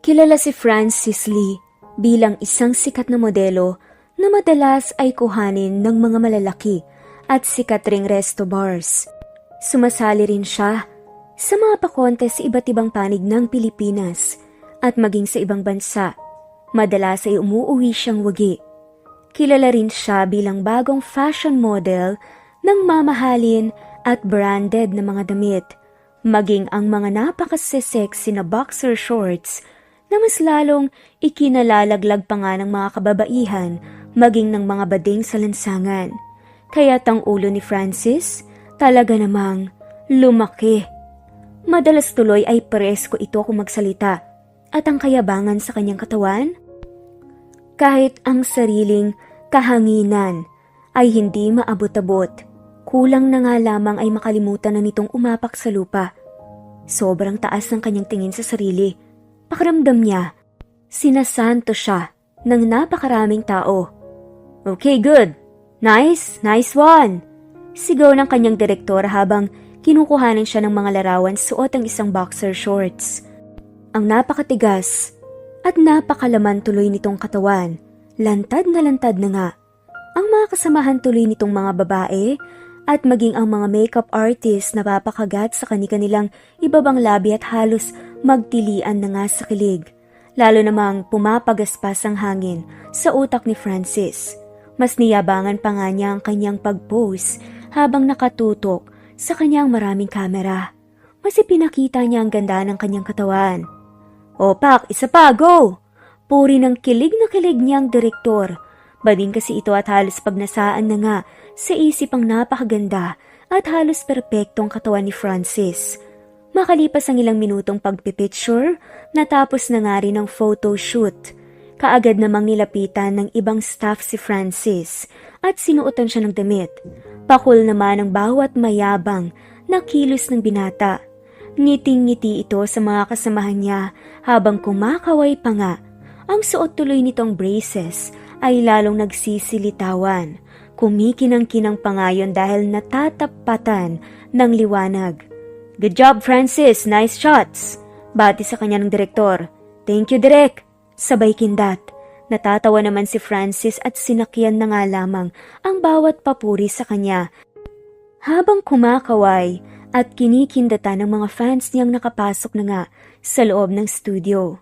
Kilala si Francis Lee bilang isang sikat na modelo na madalas ay kuhanin ng mga malalaki at sikat ring resto bars. Sumasali rin siya sa mga pakontes sa iba't ibang panig ng Pilipinas at maging sa ibang bansa. Madalas ay umuuwi siyang wagi. Kilala rin siya bilang bagong fashion model ng mamahalin at branded na mga damit, maging ang mga napakasexy na boxer shorts na mas lalong ikinalalaglag pa nga ng mga kababaihan maging ng mga bading sa lansangan. Kaya't ang ulo ni Francis talaga namang lumaki. Madalas tuloy ay presko ito kung magsalita at ang kayabangan sa kanyang katawan. Kahit ang sariling kahanginan ay hindi maabot-abot, kulang na nga lamang ay makalimutan na nitong umapak sa lupa. Sobrang taas ng kanyang tingin sa sarili. Pakiramdam niya, sinasanto siya ng napakaraming tao. Okay, good. Nice one. Sigaw ng kanyang direktor habang kinukuhanan siya ng mga larawan suot ang isang boxer shorts. Ang napakatigas at napakalaman tuloy nitong katawan, lantad na nga. Ang mga kasamahan tuloy nitong mga babae at maging ang mga makeup artist na papakagat sa kanilang ibabang labi at halos magtilian na nga sa kilig. Lalo namang pumapagaspas ang hangin sa utak ni Francis. Mas niyabangan pa nga niya ang kanyang pag-pose habang nakatutok sa kanyang maraming kamera. Mas ipinakita niya ang ganda ng kanyang katawan. O Pak, isa pa, go! Puri ng kilig na kilig niyang direktor. Bading kasi ito at halos pagnasaan na nga sa isip ang napakaganda at halos perpektong katawan ni Francis. Makalipas ang ilang minutong pagpipicture, natapos na nga rin ang photoshoot. Kaagad namang nilapitan ng ibang staff si Francis at sinuotan siya ng damit. Pakul naman ang bawat mayabang na kilos ng binata. Ngiting-ngiti ito sa mga kasamahan niya habang kumakaway pa nga. Ang suot tuloy nitong braces ay lalong nagsisilitawan. Kumikinang-kinang pa nga yun dahil natatapatan ng liwanag. Good job, Francis. Nice shots. Bati sa kanya ng direktor. Thank you, Direk. Sabay kindat. Natatawa naman si Francis at sinakyan na nga lamang ang bawat papuri sa kanya. Habang kumakaway at kinikindatan ng mga fans niyang nakapasok na nga sa loob ng studio.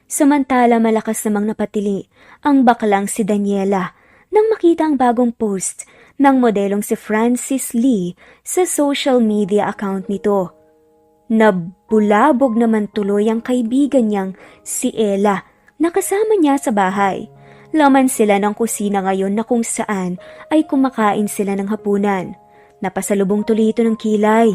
Samantala malakas namang napatili ang baklang si Daniela nang makita ang bagong post ng modelong si Francis Lee sa social media account nito. Nabulabog naman tuloy ang kaibigan niyang si Ella na kasama niya sa bahay. Laman sila ng kusina ngayon na kung saan ay kumakain sila ng hapunan. Napasalubong tuloy ito ng kilay.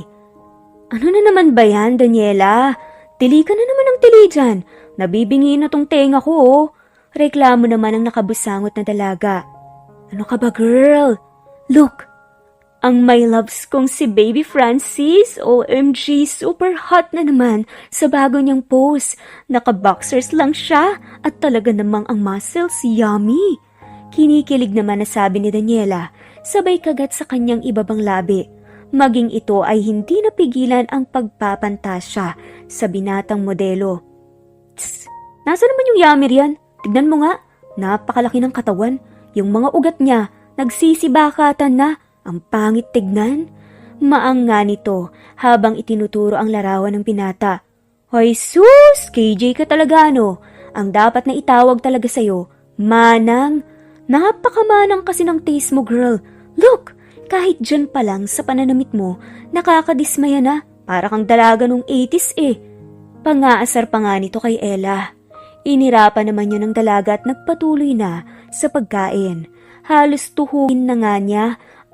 Ano na naman ba yan, Daniela? Tili ka na naman ng tili dyan. Nabibingi na tong tenga ko, oh. Reklamo naman ang nakabusangot na dalaga. Ano ka ba, girl? Look, ang my loves kong si Baby Francis, OMG, super hot na naman sa bago niyang pose. Naka-boxers lang siya at talaga namang ang muscles yummy. Kinikilig naman na sabi ni Daniela, sabay kagat sa kanyang ibabang labi. Maging ito ay hindi napigilan ang pagpapantasya sa binatang modelo. Tss, nasa naman yung yummy yan? Tignan mo nga, napakalaki ng katawan. Yung mga ugat niya, nagsisibakatan na. Ang pangit tignan. Maang nga nito habang itinuturo ang larawan ng binata. Hoy sus, KJ ka talaga no. Ang dapat na itawag talaga sa'yo, manang. Napakamanang kasi ng taste mo, girl. Look, kahit dyan pa lang sa pananamit mo, nakakadismaya na. Para kang dalaga nung 80s eh. Pangaasar pa nga nito kay Ella. Inirapan naman yun ng dalaga at nagpatuloy na sa pagkain. Halos tuhugin na nga niya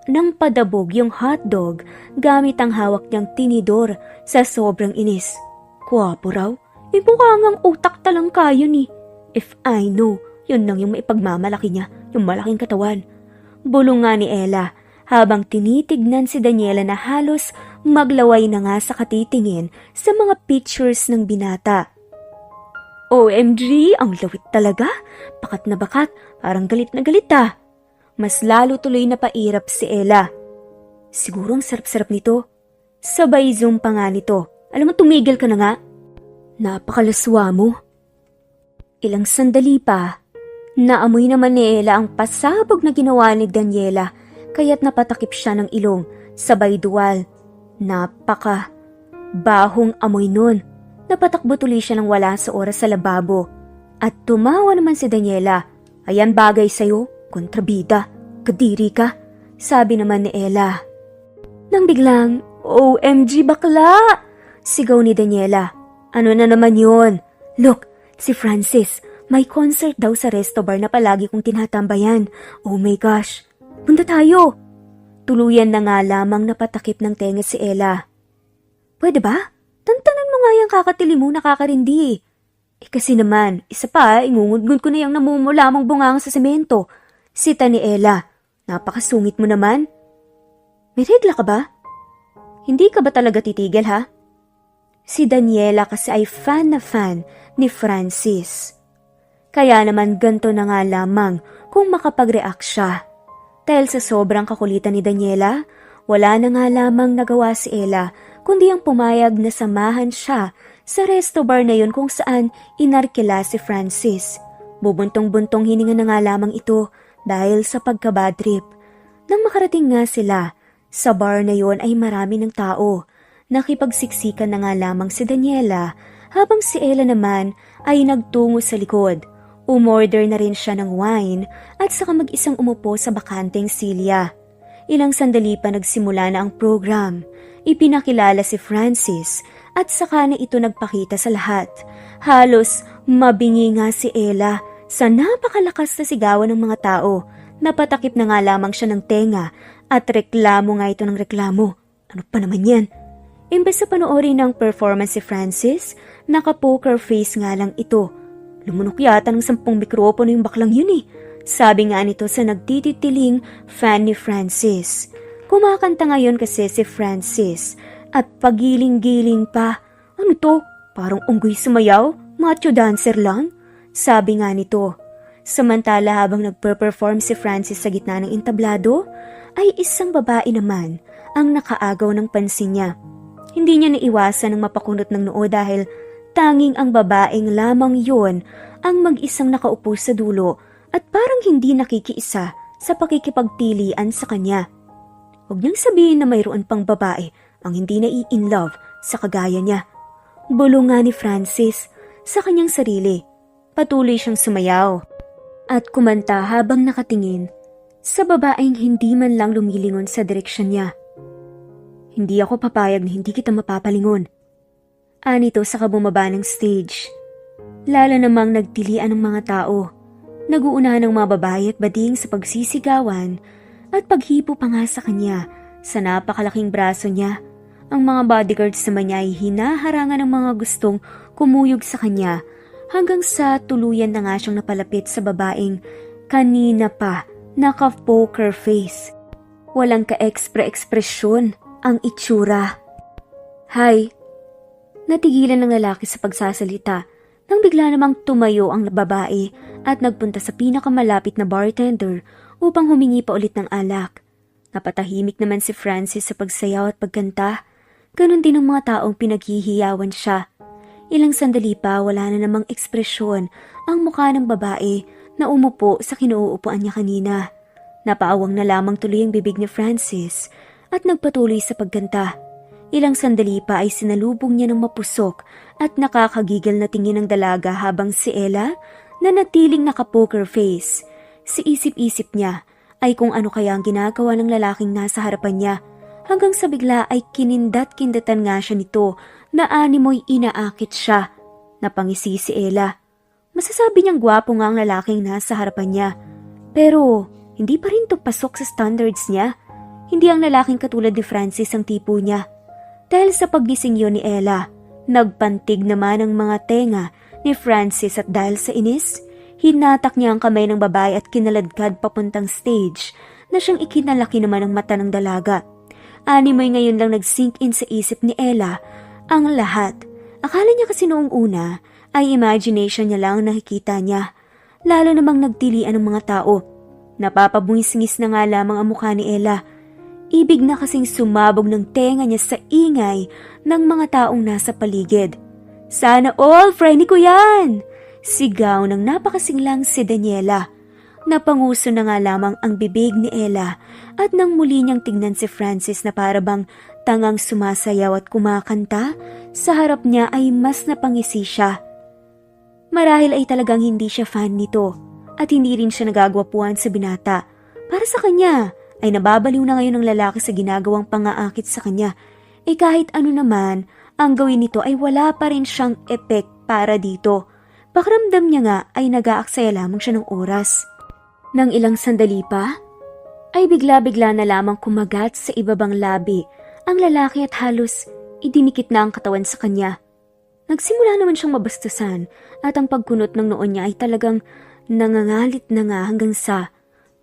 nang padabog yung hotdog gamit ang hawak niyang tinidor sa sobrang inis. Kuwapo raw, mukha ngang utak talang kayo ni. If I know, yun lang yung maipagmamalaki niya, yung malaking katawan. Bulong nga ni Ella habang tinitignan si Daniela na halos maglaway na nga sa katitingin sa mga pictures ng binata. OMG, ang lawit talaga. Bakat na bakat, parang galit na galit ah. Mas lalo tuloy na pairap si Ella. Siguro ang sarap-sarap nito. Sabay zoom pa nga nito. Alam mo, tumigil ka na nga. Napakalaswa mo. Ilang sandali pa, naamoy naman ni Ella ang pasabog na ginawa ni Daniela, kaya't napatakip siya ng ilong, sabay duwal. Bahong amoy nun. Napatakbo tuloy siya ng wala sa oras sa lababo. At tumawa naman si Daniela. Ayan bagay sa'yo, kontrabida, kadiri ka, sabi naman ni Ella. Nang biglang, OMG bakla! Sigaw ni Daniela. Ano na naman yun? Look, si Francis, may concert daw sa resto bar na palagi kong tinatambayan. Oh my gosh, punta tayo! Tuluyan na nga lamang napatakip ng tenga si Ella. Pwede ba? Tantanan mo nga yung kakatili mo, nakakarindi. Kasi naman, isa pa, ingungudgod ko na yung namumula mong bungang sa semento. Sita ni Ella. Napakasungit mo naman. May regla ka ba? Hindi ka ba talaga titigil ha? Si Daniela kasi ay fan na fan ni Francis. Kaya naman ganto na nga lamang kung makapag-react siya. Dahil sa sobrang kakulitan ni Daniela, wala na nga lamang nagawa si Ella kundi ang pumayag na samahan siya sa resto bar na yun kung saan inarkila si Francis. Bubuntong-buntong hininga na nga lamang ito dahil sa pagkabadtrip. Nang makarating nga sila, sa bar na yun ay marami ng tao. Nakipagsiksikan na nga lamang si Daniela habang si Ella naman ay nagtungo sa likod. Umorder na rin siya ng wine at saka mag-isang umupo sa bakanteng silya. Ilang sandali pa nagsimula na ang program. Ipinakilala si Francis at saka na ito nagpakita sa lahat. Halos mabingi nga si Ella sa napakalakas na sigawan ng mga tao. Napatakip na nga lamang siya ng tenga at reklamo nga ito ng reklamo. Ano pa naman yan? Imbes sa panoorin ng performance si Francis, naka-poker face nga lang ito. Lumunok yata ng 10 mikropono yung baklang yun eh. Sabi nga nito sa nagtititiling fan ni Francis. Kumakanta ngayon kasi si Francis at pagiling-giling pa. Ano to? Parang unggoy sumayaw? Macho dancer lang? Sabi nga nito. Samantala habang nagper-perform si Francis sa gitna ng entablado, ay isang babae naman ang nakaagaw ng pansin niya. Hindi niya naiwasan ng mapakunot ng noo dahil tanging ang babaeng lamang yon ang mag-isang nakaupo sa dulo at parang hindi nakikiisa sa pakikipagtilian sa kanya. Huwag niyang sabihin na mayroon pang babae ang hindi nai-in-love sa kagaya niya. Bulong nga ni Francis sa kanyang sarili. Patuloy siyang sumayaw at kumanta habang nakatingin sa babaeng hindi man lang lumilingon sa direksyon niya. Hindi ako papayag na hindi kita mapapalingon. Anito sa kabumaba ng stage. Lalo namang nagtilian ng mga tao. Naguunahan ng mga babae at bading sa pagsisigawan at paghipo pa nga sa kanya sa napakalaking braso niya. Ang mga bodyguards naman niya ay hinaharangan ng mga gustong kumuyog sa kanya hanggang sa tuluyan na nga siyang napalapit sa babaeng kanina pa naka-poker face. Walang ka-ekspresyon ang itsura. Hay! Natigilan ng lalaki sa pagsasalita nang bigla namang tumayo ang babae at nagpunta sa pinakamalapit na bartender upang humingi pa ulit ng alak. Napatahimik naman si Francis sa pagsayaw at pagkanta. Ganon din ang mga taong pinaghihiyawan siya. Ilang sandali pa wala na namang ekspresyon ang mukha ng babae na umupo sa kinuupuan niya kanina. Napaawang na lamang tuloy ang bibig ni Francis at nagpatuloy sa pagkanta. Ilang sandali pa ay sinalubong niya ng mapusok at nakakagigil na tingin ng dalaga habang si Ella na natiling naka-poker face. Si isip-isip niya ay kung ano kaya ang ginagawa ng lalaking nasa harapan niya hanggang sa bigla ay kinindat-kindatan nga siya nito na animoy inaakit siya. Napangisi si Ella. Masasabi niyang gwapo nga ang lalaking nasa harapan niya. Pero hindi pa rin to pasok sa standards niya. Hindi ang lalaking katulad ni Francis ang tipo niya. Dahil sa paggising yun ni Ella, nagpantig naman ang mga tenga ni Francis at dahil sa inis, hinatak niya ang kamay ng babae at kinaladkad papuntang stage na siyang ikinalaki naman ang mata ng dalaga. Animoy ngayon lang nag-sink in sa isip ni Ella ang lahat. Akala niya kasi noong una ay imagination niya lang ang nakikita niya. Lalo namang nagtilian ng mga tao. Napapabungis-ngis na nga lamang ang mukha ni Ella. Ibig na kasing sumabog ng tenga niya sa ingay ng mga taong nasa paligid. Sana all, friend ko yan! Sigaw ng napakasinglang si Daniela. Napanguso na nga lamang ang bibig ni Ella at nang muli niyang tignan si Francis na parabang tangang sumasayaw at kumakanta, sa harap niya ay mas napangisi siya. Marahil ay talagang hindi siya fan nito at hindi rin siya nagagwapuan sa binata. Para sa kanya ay nababaliw na ngayon ng lalaki sa ginagawang pangaakit sa kanya. Kahit ano naman, ang gawin nito ay wala pa rin siyang epek para dito. Pakiramdam niya nga ay nag-aaksaya lamang siya ng oras. Nang ilang sandali pa, ay bigla-bigla na lamang kumagat sa ibabang labi ang lalaki at halos idinikit na ang katawan sa kanya. Nagsimula naman siyang mabastusan at ang pagkunot ng noon niya ay talagang nangangalit na nga hanggang sa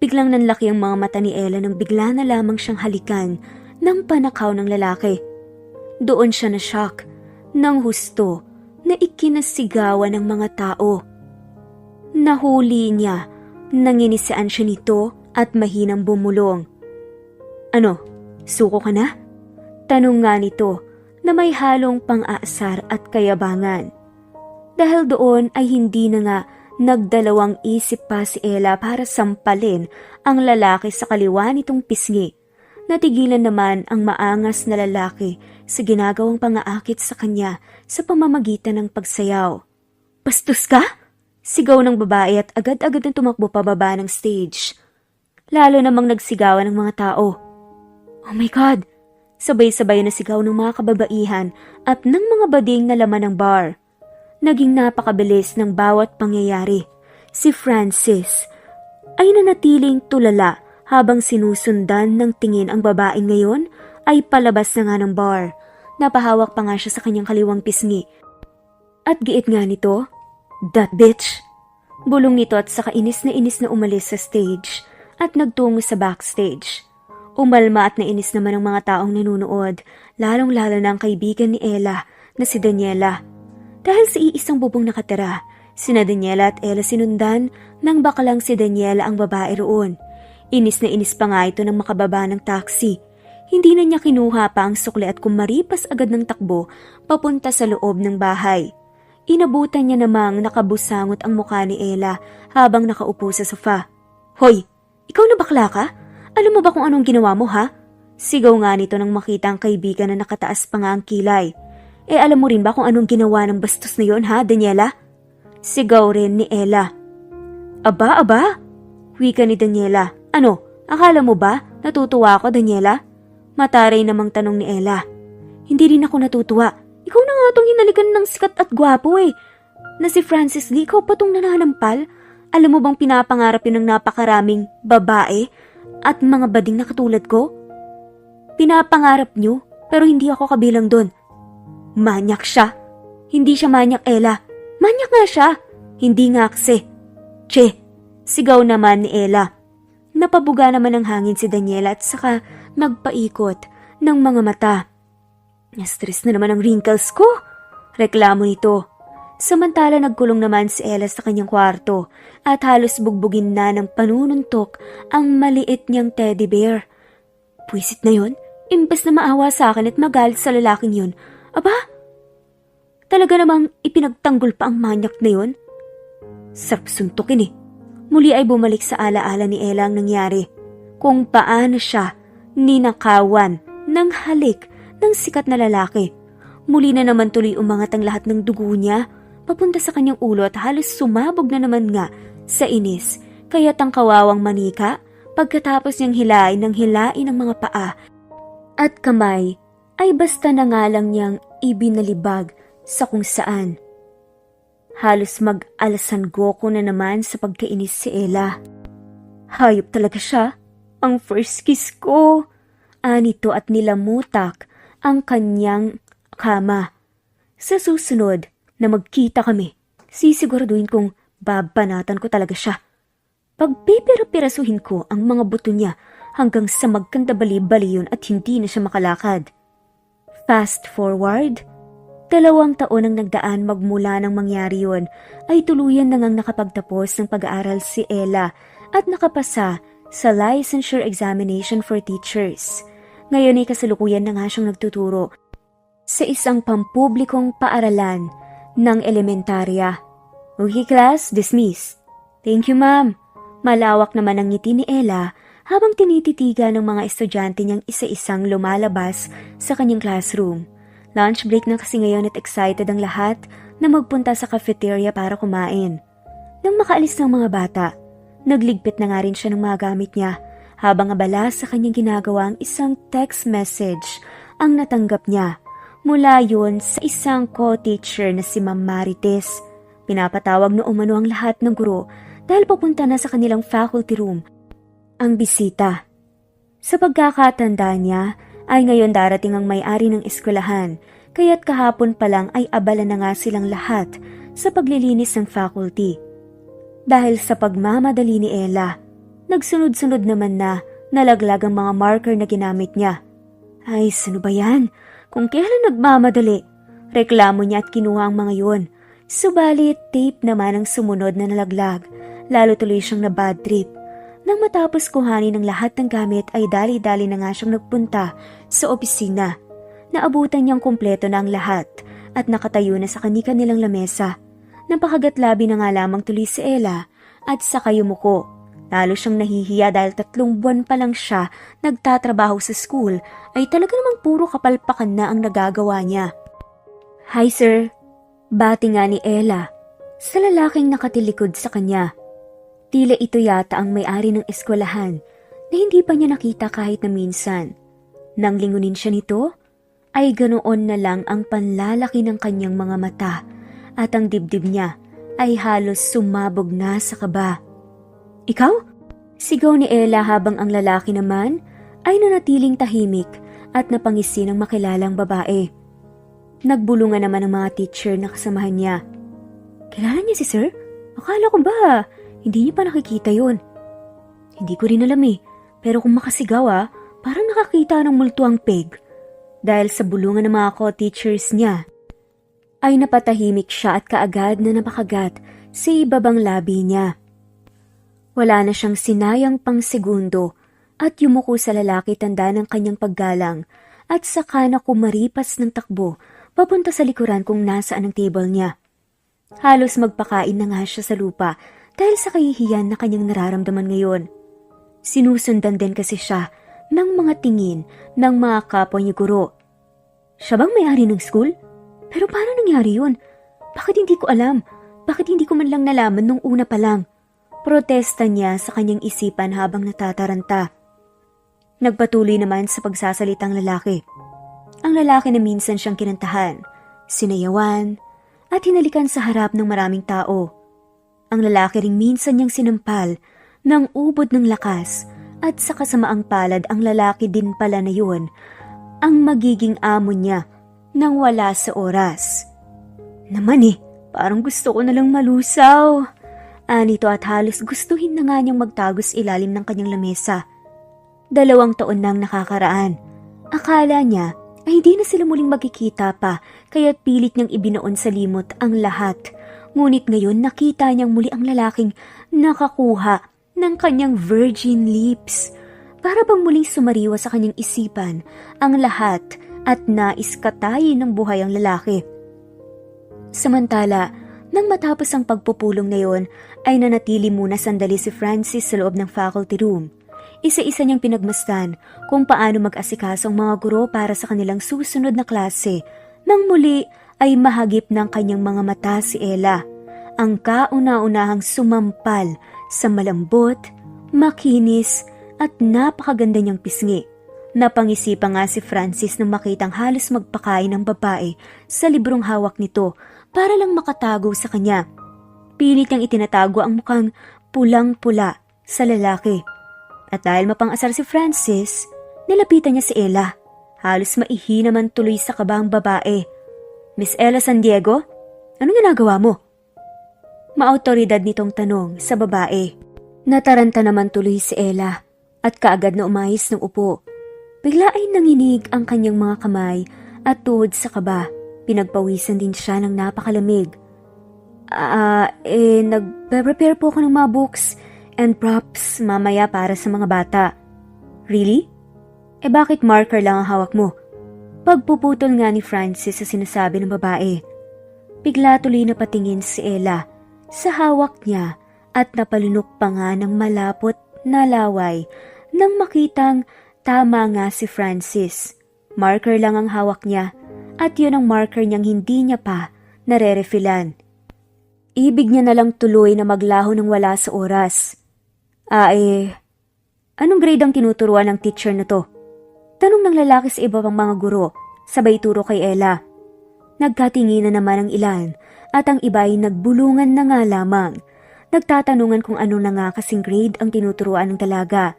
biglang nanlaki ang mga mata ni Ella nang bigla na lamang siyang halikan ng panakaw ng lalaki. Doon siya na-shock ng husto na ikinasigawan ng mga tao. Nahuli niya, nanginisian siya nito at mahinang bumulong. Ano, suko ka na? Tanong nga nito na may halong pang-aasar at kayabangan. Dahil doon ay hindi na nga nagdalawang isip pa si Ella para sampalin ang lalaki sa kaliwa nitong pisngi. Natigilan naman ang maangas na lalaki sa ginagawang pangaakit sa kanya sa pamamagitan ng pagsayaw. Bastos ka? Sigaw ng babae at agad-agad na tumakbo pababa ng stage. Lalo namang nagsigawan ng mga tao. Oh my God! Sabay-sabay na sigaw ng mga kababaihan at ng mga bading na laman ng bar. Naging napakabilis ng bawat pangyayari. Si Francis ay nanatiling tulala habang sinusundan ng tingin ang babae ngayon ay palabas na nga ng bar. Napahawak pa nga siya sa kanyang kaliwang pisngi. At giit nga nito, "That bitch!" Bulong nito at saka inis na umalis sa stage at nagtungo sa backstage. Umalma at nainis naman ang mga taong nanunood, lalong-lalo na ang kaibigan ni Ella na si Daniela. Dahil sa iisang bubong nakatira, sina Daniela at Ella sinundan ng bakalang si Daniela ang babae roon. Inis na inis pa nga ito nang makababa ng taxi. Hindi na niya kinuha pa ang sukli at kumaripas agad ng takbo papunta sa loob ng bahay. Inabutan niya namang nakabusangot ang mukha ni Ella habang nakaupo sa sofa. "Hoy, ikaw na bakla ka? Alam mo ba kung anong ginawa mo, ha?" Sigaw nga nito nang makita ang kaibigan na nakataas pa nga ang kilay. Alam mo rin ba kung anong ginawa ng bastos na yon, ha, Daniela? Sigaw rin ni Ella. Aba? Wika ni Daniela. Ano, akala mo ba natutuwa ako, Daniela? Mataray namang tanong ni Ella. Hindi rin ako natutuwa. Ikaw na nga itong hinalikan ng sikat at gwapo Na si Francis Lee, ikaw pa itong nananampal? Alam mo bang pinapangarap yun ng napakaraming babae at mga bading na katulad ko? Pinapangarap nyo, pero hindi ako kabilang doon. Manyak siya. Hindi siya manyak, Ella. Manyak nga siya. Hindi nga kasi. Che, sigaw naman ni Ella. Napabuga naman ng hangin si Daniela at saka nagpaikot ng mga mata. Na-stress na naman ang wrinkles ko. Reklamo nito. Samantala nagkulong naman si Ella sa kanyang kwarto at halos bugbugin na ng panununtok ang maliit niyang teddy bear. Puwisit na yon, imbes na maawa sa akin at magalit sa lalaking yun. Aba, talaga namang ipinagtanggol pa ang manyak na yun? Sarap suntukin Muli ay bumalik sa alaala ni Ella ang nangyari. Kung paano siya ninakawan ng halik ng sikat na lalaki. Muli na naman tuloy umangat ang lahat ng dugo niya papunta sa kanyang ulo at halos sumabog na naman nga sa inis. Kaya't ang kawawang manika pagkatapos niyang hilain ang mga paa at kamay ay basta na nga lang niyang ibinalibag sa kung saan. Halos mag-alasan Goku na naman sa pagkainis si Ella. Hayop talaga siya. Ang first kiss ko. Anito at nilamutak ang kanyang kama. Sa susunod na magkita kami, sisiguraduhin kong babanatan ko talaga siya. Pagpipira-pirasuhin ko ang mga buto niya hanggang sa magkandabali-bali yun at hindi na siya makalakad. Fast forward, 2 taon ang nagdaan magmula nang mangyari yun ay tuluyan na ngang nakapagtapos ng pag-aaral si Ella at nakapasa sa licensure examination for teachers. Ngayon ay kasalukuyan na nga siyang nagtuturo sa isang pampublikong paaralan ng elementarya. Okay class, dismissed. Thank you ma'am. Malawak naman ang ngiti ni Ella habang tinititigan ng mga estudyante niyang isa-isang lumalabas sa kanyang classroom. Lunch break na kasi ngayon at excited ang lahat na magpunta sa cafeteria para kumain. Nang makaalis ng mga bata, nagligpit na nga rin siya ng mga gamit niya habang abala sa kanyang ginagawang isang text message ang natanggap niya. Mula yun sa isang co-teacher na si Ma'am Marites. Pinapatawag na umano ang lahat ng guro dahil papunta na sa kanilang faculty room ang bisita. Sa pagkakatanda niya ay ngayon darating ang may-ari ng eskwelahan kaya't kahapon pa lang ay abala na nga silang lahat sa paglilinis ng faculty. Dahil sa pagmamadali ni Ella, nagsunod-sunod naman na nalaglag ang mga marker na ginamit niya. Ay, sino ba yan? Kung kailan nagmamadali, reklamo niya at kinuha ang mga yun. Subalit tape naman ang sumunod na nalaglag, lalo tuloy siyang na bad trip. Nang matapos kuhanin ng lahat ng gamit ay dali-dali na nga siyang nagpunta sa opisina. Naabutan niyang kumpleto na ang lahat at nakatayo na sa kani-kanilang lamesa. Napakagatlabi na nga lamang tuloy si Ella at saka yumuko. Lalo siyang nahihiya dahil 3 buwan pa lang siya nagtatrabaho sa school ay talaga namang puro kapalpakan na ang nagagawa niya. Hi sir, bati nga ni Ella sa lalaking nakatilikod sa kanya. Tila ito yata ang may-ari ng eskwelahan na hindi pa niya nakita kahit na minsan. Nang lingunin siya nito, ay ganoon na lang ang panlalaki ng kanyang mga mata at ang dibdib niya ay halos sumabog na sa kaba. Ikaw? Sigaw ni Ella habang ang lalaki naman ay nanatiling tahimik at napangisi ng makilalang babae. Nagbulungan naman ang mga teacher na kasamahan niya. Kilala niya si sir? Akala ko ba hindi niya pa nakikita yun? Hindi ko rin alam pero kung makasigaw parang nakakita ng multo ang pig. Dahil sa bulungan ng mga co-teachers niya, ay napatahimik siya at kaagad na napakagat sa ibabang labi niya. Wala na siyang sinayang pang segundo at yumuko sa lalaki tanda ng kanyang paggalang at saka na kumaripas ng takbo papunta sa likuran kung nasaan ang table niya. Halos magpakain na nga siya sa lupa dahil sa kahihiyan na kanyang nararamdaman ngayon. Sinusundan din kasi siya ng mga tingin ng mga kapwa niya guro. Siya bang may-ari ng school? Pero paano nangyari yun? Bakit hindi ko alam? Bakit hindi ko man lang nalaman nung una pa lang? Protesta niya sa kanyang isipan habang natataranta. Nagpatuloy naman sa pagsasalitang lalaki. Ang lalaki na minsan siyang kinantahan, sinayawan, at hinalikan sa harap ng maraming tao. Ang lalaki ring minsan niyang sinampal ng ubod ng lakas at sa kasamaang palad ang lalaki din pala na yun ang magiging amo niya nang wala sa oras. Naman parang gusto ko na lang malusaw. Anito at halos gustuhin na nga niyang magtagos ilalim ng kanyang lamesa. 2 taon nang nakakaraan. Akala niya ay hindi na sila muling magkikita pa kaya't pilit niyang ibinoon sa limot ang lahat. Ngunit ngayon nakita niyang muli ang lalaking nakakuha ng kanyang virgin lips. Para bang muling sumariwa sa kanyang isipan ang lahat at nais katayin ng buhay ang lalaki. Samantala, nang matapos ang pagpupulong na yon, ay nanatili muna sandali si Francis sa loob ng faculty room. Isa-isa niyang pinagmasdan kung paano mag-asikaso ang mga guro para sa kanilang susunod na klase. Nang muli ay mahagip ng kanyang mga mata si Ella, ang kauna-unahang sumampal sa malambot, makinis at napakaganda niyang pisngi. Napangisipa nga si Francis nang makitang halos magpakain ng babae sa librong hawak nito para lang makatago sa kanya. Pilit niyang itinatago ang mukhang pulang-pula sa lalaki. At dahil mapang-asar si Francis, nilapitan niya si Ella. Halos maihi naman tuloy sa kabang babae. Miss Ella San Diego, anong ginagawa mo? Maautoridad nitong tanong sa babae. Nataranta naman tuloy si Ella at kaagad na umayos ng upo. Bigla ay nanginig ang kanyang mga kamay at tuhod sa kaba. Pinagpawisan din siya ng napakalamig. Nagpe-prepare po ako ng mga books and props mamaya para sa mga bata. Really? Bakit marker lang ang hawak mo? Pagpuputol nga ni Francis sa sinasabi ng babae. Bigla tuloy na patingin si Ella sa hawak niya at napalunok pa nga ng malapot na laway nang makitang tama nga si Francis. Marker lang ang hawak niya at yun ang marker niyang hindi niya pa nare-refillan. Ibig niya na lang tuloy na maglaho ng wala sa oras. Anong grade ang tinuturuan ng teacher na to? Tanong ng lalaki sa iba pang mga guro, sabay turo kay Ella. Nagkatinginan naman ang ilan at ang iba ay nagbulungan na nga lamang. Nagtatanungan kung ano na nga kasing grade ang tinuturuan ng dalaga.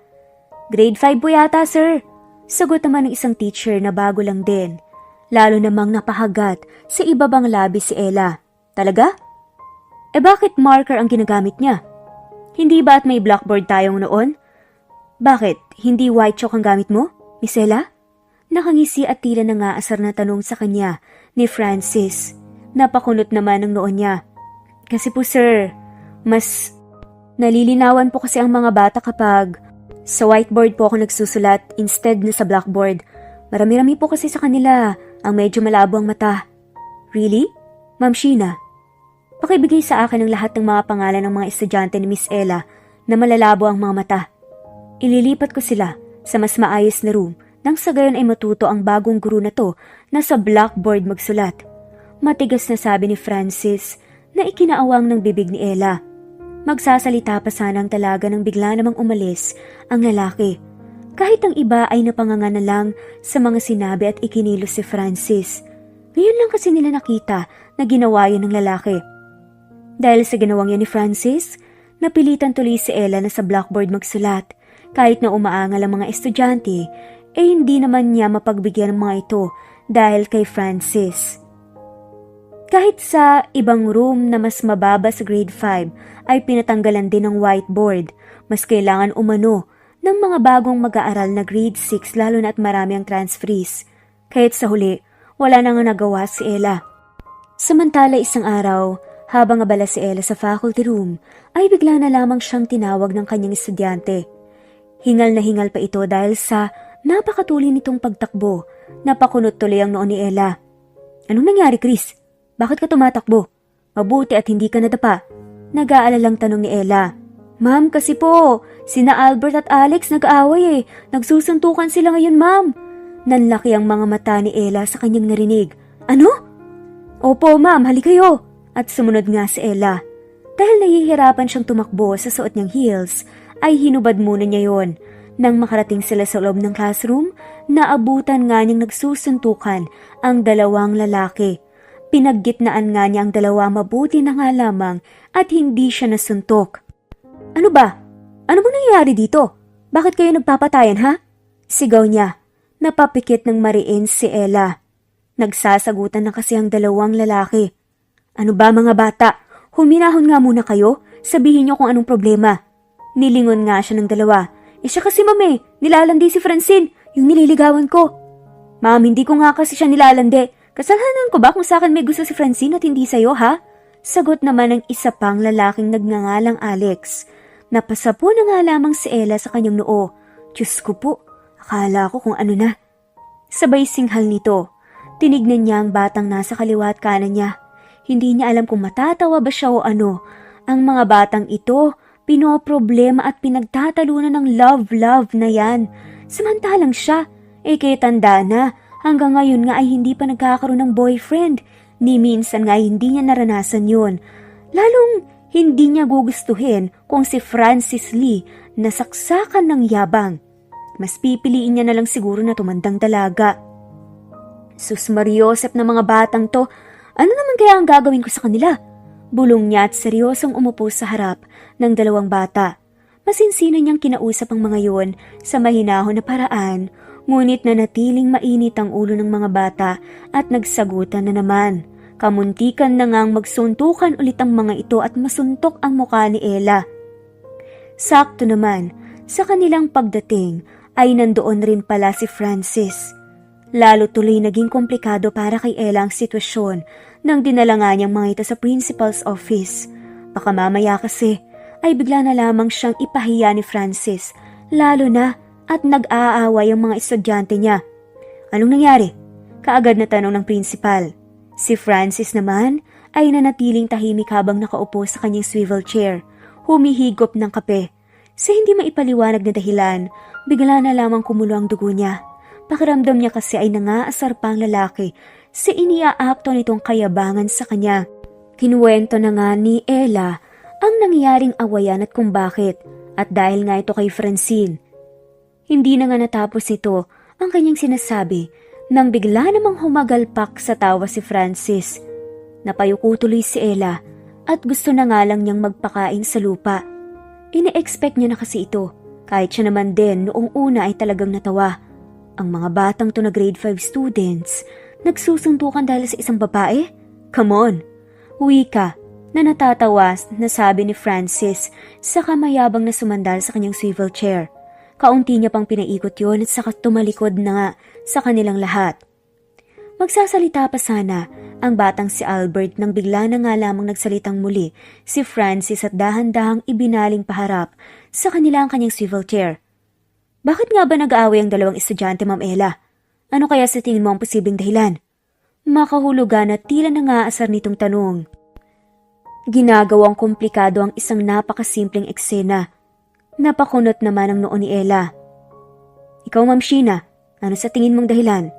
Grade 5 po yata, sir. Sagot naman ng isang teacher na bago lang din. Lalo namang napahagat sa iba bang labi si Ella. Talaga? Bakit marker ang ginagamit niya? Hindi ba at may blackboard tayong noon? Bakit? Hindi white chalk ang gamit mo, Miss Ella? Nakangisi at tila nangaasar na tanong sa kanya ni Francis. Napakunot naman ang noon niya. Kasi po sir, mas nalilinawan po kasi ang mga bata kapag sa whiteboard po ako nagsusulat instead na sa blackboard. Marami-rami po kasi sa kanila ang medyo malabo ang mata. Really? Ma'am Sheena, pakibigay sa akin ang lahat ng mga pangalan ng mga estudyante ni Miss Ella na malalabo ang mga mata. Ililipat ko sila sa mas maayos na room nang sa gayon ay matuto ang bagong guro na to na sa blackboard magsulat. Matigas na sabi ni Francis na ikinaawang ng bibig ni Ella. Magsasalita pa sana ang talaga nang bigla namang umalis ang lalaki. Kahit ang iba ay napanganga na lang sa mga sinabi at ikinilos si Francis. Ngayon lang kasi nila nakita na ginawa yun ng lalaki. Dahil sa ginawang yan ni Francis, napilitan tuloy si Ella na sa blackboard magsulat. Kahit na umaangal ang mga estudyante, hindi naman niya mapagbigyan ng mga ito dahil kay Francis. Kahit sa ibang room na mas mababa sa grade 5 ay pinatanggalan din ng whiteboard, mas kailangan umano ng mga bagong mag-aaral na grade 6 lalo na at marami ang transferees. Kahit sa huli, wala na nga nagawa si Ella. Samantala isang araw, habang abala si Ella sa faculty room, ay bigla na lamang siyang tinawag ng kanyang estudyante. Hingal na hingal pa ito dahil sa napakatuloy nitong pagtakbo. Napakunot tuloy ang noon ni Ella. Anong nangyari, Chris? Bakit ka tumatakbo? Mabuti at hindi ka nadapa. Nag-aalalang tanong ni Ella. Ma'am, kasi po, sina Albert at Alex nag-aaway Nagsusuntukan sila ngayon, ma'am. Nanlaki ang mga mata ni Ella sa kanyang narinig. Ano? Opo, ma'am, hali kayo. At sumunod nga si Ella. Dahil nahihirapan siyang tumakbo sa suot niyang heels, ay hinubad muna niya yon. Nang makarating sila sa loob ng classroom, naabutan nga niyang nagsusuntukan ang dalawang lalaki. Pinaggitnaan nga niya ang dalawa, mabuti na nga lamang at hindi siya nasuntok. Ano ba? Ano bang nangyayari dito? Bakit kayo nagpapatayan, ha? Sigaw niya. Napapikit ng mariin si Ella. Nagsasagutan na kasi ang dalawang lalaki. Ano ba mga bata? Huminahon nga muna kayo. Sabihin niyo kung anong problema. Nilingon nga siya ng dalawa. Siya kasi ma'am nilalandi si Francine, yung nililigawan ko. Ma'am, hindi ko nga kasi siya nilalandi. Kasalanan ko ba kung sa akin may gusto si Francine at hindi sa'yo, ha? Sagot naman ng isa pang lalaking nagngangalang Alex. Napasapo na nga lamang si Ella sa kanyang noo. Diyos ko po, akala ko kung ano na. Sabay singhal nito. Tinignan niya ang batang nasa kaliwa at kanan niya. Hindi niya alam kung matatawa ba siya o ano. Ang mga batang ito, pinoproblema at pinagtatalunan ng love na yan. Samantalang siya, kaya tanda na. Hanggang ngayon nga ay hindi pa nagkakaroon ng boyfriend. Ni minsan nga ay hindi niya naranasan yun. Lalong hindi niya gugustuhin kung si Francis Lee nasaksakan ng yabang. Mas pipiliin niya na lang siguro na tumandang dalaga. Sus Mariosep na mga batang to, ano naman kaya ang gagawin ko sa kanila? Bulong niya at seryosong umupo sa harap ng dalawang bata. Masinsino niyang kinausap ang mga yun sa mahinahon na paraan. Ngunit nanatiling mainit ang ulo ng mga bata at nagsagutan na naman. Kamuntikan na ngang magsuntukan ulit ang mga ito at masuntok ang mukha ni Ella. Sakto naman, sa kanilang pagdating ay nandoon rin pala si Francis. Lalo tuloy naging komplikado para kay Ella ang sitwasyon nang dinala nga niyang mga ito sa principal's office. Baka mamaya kasi ay bigla na lamang siyang ipahiya ni Francis, lalo na at nag-aaway ang mga estudyante niya. Anong nangyari? Kaagad na tanong ng principal. Si Francis naman ay nanatiling tahimik habang nakaupo sa kanyang swivel chair, humihigop ng kape. Sa hindi maipaliwanag na dahilan, bigla na lamang kumulo ang dugo niya. Pakiramdam niya kasi ay nangaasar pa ang lalaki sa iniaakto nitong kayabangan sa kanya. Kinuwento na nga ni Ella ang nangyaring awayan at kung bakit, at dahil nga ito kay Francine. Hindi na nga natapos ito ang kanyang sinasabi nang bigla namang humagalpak sa tawa si Francis. Napayuko tuloy si Ella at gusto na nga lang niyang magpakain sa lupa. Ine-expect niya na kasi ito, kahit siya naman din noong una ay talagang natawa. Ang mga batang to na grade 5 students, nagsusuntukan dahil sa isang babae? Come on! Wika na natatawa na sabi ni Francis saka mayabang na sumandal sa kanyang swivel chair. Kaunti niya pang pinaikot yun at saka tumalikod na nga sa kanilang lahat. Magsasalita pa sana ang batang si Albert nang bigla na nga lamang nagsalitang muli si Francis at dahan-dahang ibinaling paharap sa kanila ang kanyang swivel chair. Bakit nga ba nag-aaway ang dalawang estudyante, Ma'am Ella? Ano kaya sa tingin mo ang posibleng dahilan? Makahulugan at tila nangaasar nitong tanong. Ginagawang komplikado ang isang napakasimpleng eksena. Napakunot naman ang noo ni Ella. Ikaw, Ma'am Sheena, ano sa tingin mong dahilan?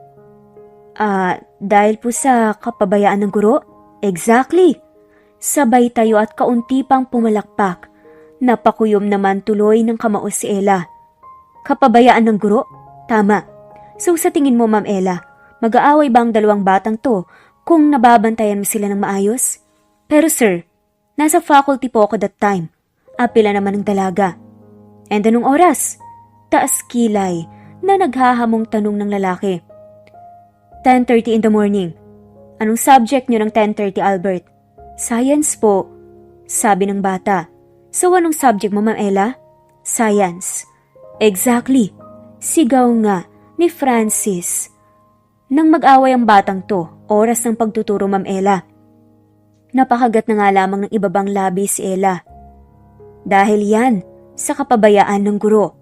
Dahil po sa kapabayaan ng guro? Exactly! Sabay tayo at kaunti pang pumalakpak. Napakuyom naman tuloy ng kamao si Ella. Kapabayaan ng guro? Tama. So sa tingin mo, Ma'am Ella, mag-aaway ba ang dalawang batang to kung nababantayan mo sila ng maayos? Pero sir, nasa faculty po ako that time. Apila naman ng dalaga. And anong oras? Taas kilay na naghahamong tanong ng lalaki. 10:30 in the morning. Anong subject niyo ng 10:30, Albert? Science po, sabi ng bata. So anong subject mo, Ma'am Ella? Science. Exactly. Sigaw nga ni Francis. Nang mag-away ang batang to, oras ng pagtuturo, Ma'am Ella. Napakagat na nga lamang ng ibabang labi si Ella. Dahil yan sa kapabayaan ng guro.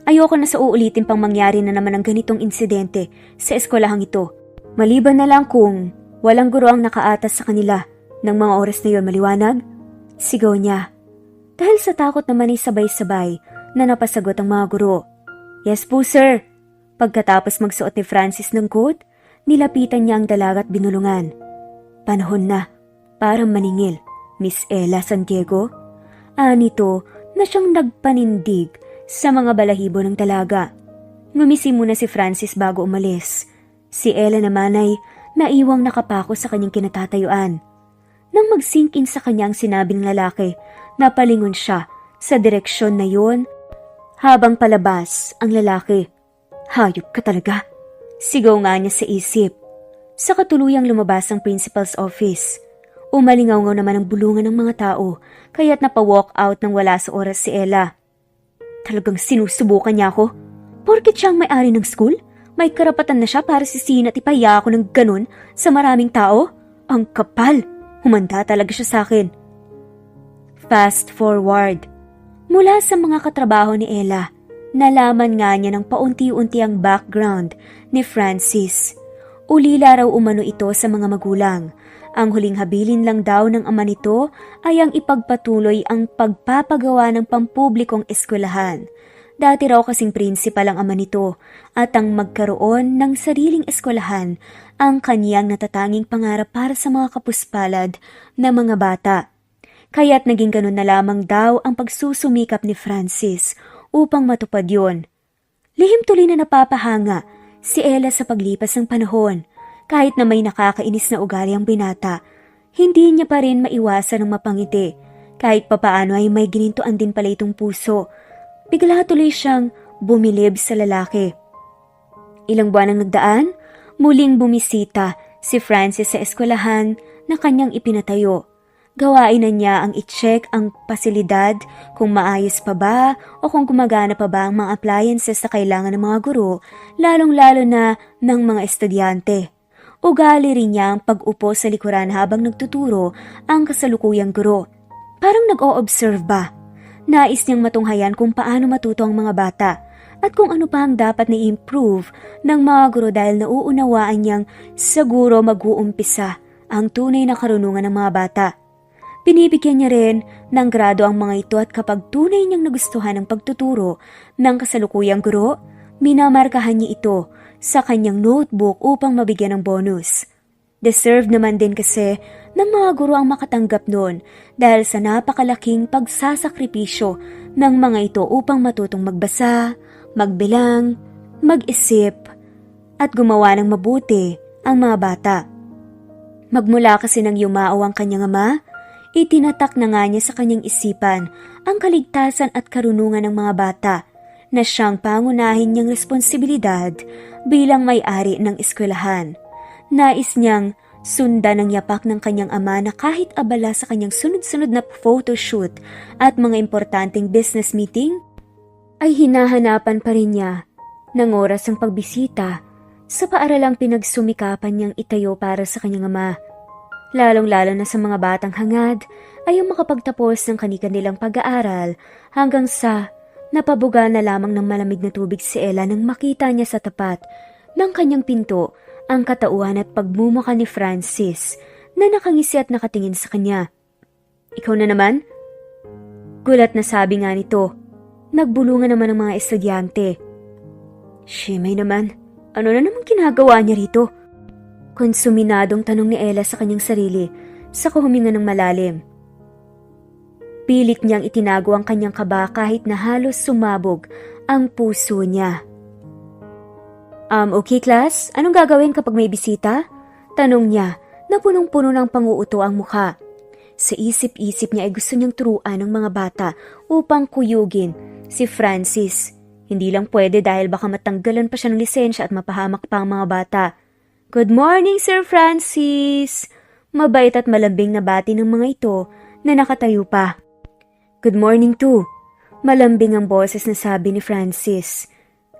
Ayoko na sa uulitin pang mangyari na naman ang ganitong insidente sa eskwelahang ito. Maliban na lang kung walang guro ang nakaatas sa kanila ng mga oras na yon, maliwanag? Sigaw niya. Dahil sa takot naman ay sabay-sabay na napasagot ang mga guro. Yes po, sir. Pagkatapos magsuot ni Francis ng coat, nilapitan niya ang dalaga at binulungan. Panahon na, parang maningil, Miss Ella Santiago. Anito na siyang nagpanindig sa mga balahibo ng dalaga. Ngumisi muna si Francis bago umalis. Si Ella naman ay naiwang nakapako sa kanyang kinatatayuan. Nang mag-sink in sa kanyang sinabi ng lalaki, napalingon siya sa direksyon na yon habang palabas ang lalaki. Hayop ka talaga. Sigaw nga niya sa isip. Sa katuluyang lumabas ang principal's office. Umalingaw-ngaw naman ang bulungan ng mga tao, kaya't napawalk out nang wala sa oras si Ella. Talagang sinusubukan niya ako. Porket siya ang may-ari ng school, may karapatan na siya para sisihin at ipaya ako ng ganun sa maraming tao? Ang kapal! Humanda talaga siya sa akin. Fast forward. Mula sa mga katrabaho ni Ella, nalaman nga niya ng paunti-unti ang background ni Francis. Ulila raw umano ito sa mga magulang. Ang huling habilin lang daw ng ama nito ay ang ipagpatuloy ang pagpapagawa ng pampublikong eskwelahan. Dati raw kasing prinsipal ang ama nito at ang magkaroon ng sariling eskwelahan ang kaniyang natatanging pangarap para sa mga kapuspalad na mga bata. Kaya't naging ganun na lamang daw ang pagsusumikap ni Francis upang matupad yon. Lihim tuloy na napapahanga si Ella sa paglipas ng panahon. Kahit na may nakakainis na ugali ang binata, hindi niya pa rin maiwasan ng mapangiti. Kahit papaano ay may ginintuan din pala itong puso. Bigla tuloy siyang bumilib sa lalaki. Ilang buwan ang nagdaan, muling bumisita si Francis sa eskwelahan na kanyang ipinatayo. Gawain na niya ang i-check ang pasilidad kung maayos pa ba o kung gumagana pa ba ang mga appliances na kailangan ng mga guro, lalong-lalo na ng mga estudyante. Ugali rin niya ang pag-upo sa likuran habang nagtuturo ang kasalukuyang guro. Parang nag-o-observe ba? Nais niyang matunghayan kung paano matuto ang mga bata at kung ano pa ang dapat na i-improve ng mga guro dahil nauunawaan niyang siguro mag-uumpisa ang tunay na karunungan ng mga bata. Binibigyan niya rin ng grado ang mga ito at kapag tunay niyang nagustuhan ang pagtuturo ng kasalukuyang guro, minamarkahan niya ito sa kanyang notebook upang mabigyan ng bonus. Deserve naman din kasi ng mga guro ang makatanggap noon dahil sa napakalaking pagsasakripisyo ng mga ito upang matutong magbasa, magbilang, mag-isip, at gumawa ng mabuti ang mga bata. Magmula kasi nang yumao ang kanyang ama, itinatak na nga niya sa kanyang isipan ang kaligtasan at karunungan ng mga bata na siyang pangunahin niyang responsibilidad bilang may-ari ng eskwelahan. Nais niyang sundan ang yapak ng kanyang ama na kahit abala sa kanyang sunod-sunod na photoshoot at mga importanteng business meeting, ay hinahanapan pa rin niya ng oras ang pagbisita sa paaralang pinagsumikapan niyang itayo para sa kanyang ama. Lalong-lalo na sa mga batang hangad ay yung makapagtapos ng kani-kanilang pag-aaral hanggang sa napabuga na lamang ng malamig na tubig si Ella nang makita niya sa tapat ng kanyang pinto ang katauhan at pagmumukha ni Francis na nakangisi at nakatingin sa kanya. "Ikaw na naman?" Gulat na sabi nga nito. Nagbulungan naman ang mga estudyante. "Shimay naman, ano na naman ginagawa niya rito?" Konsuminadong tanong ni Ella sa kanyang sarili, saka huminga ng malalim. Pilit niyang itinago ang kanyang kaba kahit na halos sumabog ang puso niya. Okay class, anong gagawin kapag may bisita?" Tanong niya na punong-puno ng panguuto ang mukha. Sa isip-isip niya ay gusto niyang turuan ng mga bata upang kuyugin si Francis. Hindi lang pwede dahil baka matanggalan pa siya ng lisensya at mapahamak pa ang mga bata. "Good morning, Sir Francis!" Mabait at malambing na bati ng mga ito na nakatayo pa. "Good morning too." Malambing ang boses na sabi ni Francis.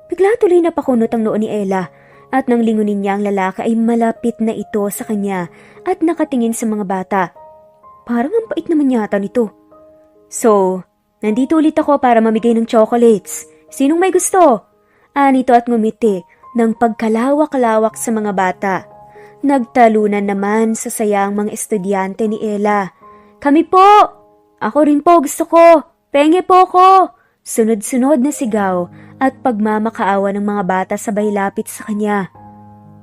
Bigla tuloy napakunot ang noo ni Ella at nang lingunin niya ang lalaki ay malapit na ito sa kanya at nakatingin sa mga bata. Parang ang bait naman yata nito. "So, nandito ulit ako para mamigay ng chocolates. Sinong may gusto?" Anito at ngumiti ng pagkalawak-lawak sa mga bata. Nagtalunan naman sa saya ang mga estudyante ni Ella. "Kami po! Ako rin po, gusto ko! Penge po ko!" Sunod-sunod na sigaw at pagmamakaawa ng mga bata sabay lapit sa kanya.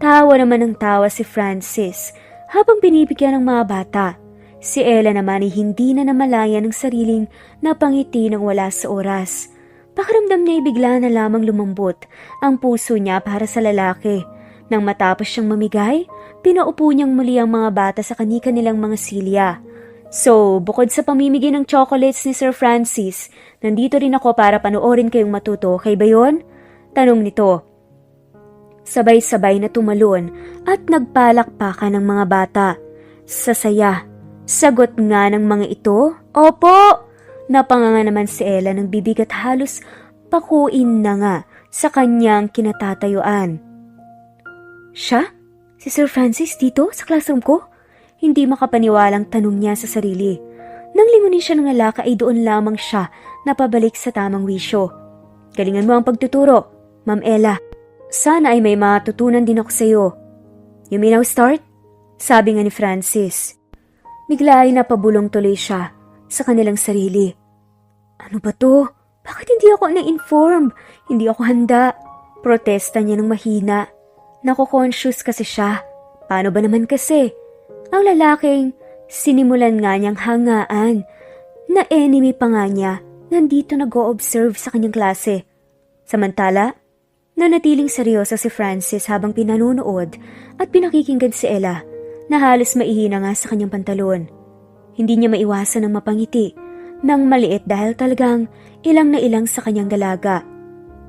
Tawa naman ng tawa si Francis habang binibigyan ng mga bata. Si Ella naman ay hindi na namalayan ng sariling napangiti ng wala sa oras. Pakiramdam niya ay bigla na lamang lumambot ang puso niya para sa lalaki. Nang matapos siyang mamigay, pinaupo niyang muli ang mga bata sa kani-kanilang mga silya. "So, bukod sa pamimigay ng chocolates ni Sir Francis, nandito rin ako para panoorin kayong matuto, kay ba yun?" Tanong nito. Sabay-sabay na tumalon at nagpalakpakan ng mga bata. Sa saya, sagot nga ng mga ito, "Opo!" Napanganga naman si Ella ng bibig at halos pakuin na nga sa kanyang kinatatayuan. "Siya? Si Sir Francis dito sa classroom ko?" Hindi makapaniwalang tanong niya sa sarili. Nang lingunin siya ng lalaki ay doon lamang siya napabalik sa tamang wisyo. "Galingan mo ang pagtuturo, Ma'am Ella. Sana ay may matutunan din ako sa iyo." "You may now start?" Sabi nga ni Francis. Bigla ay napabulong tuloy siya sa kanilang sarili. "Ano ba to? Bakit hindi ako na-inform? Hindi ako handa." Protesta niya ng mahina. Nako-conscious kasi siya. Paano ba naman kasi? Ang lalaking sinimulan nga niyang hangaan na enemy pa nga niya nandito nag-o-observe sa kanyang klase. Samantala, nanatiling seryoso si Francis habang pinanunood at pinakikinggan si Ella na halos maihina nga sa kanyang pantalon. Hindi niya maiwasan ang mapangiti nang maliit dahil talagang ilang na ilang sa kanyang dalaga.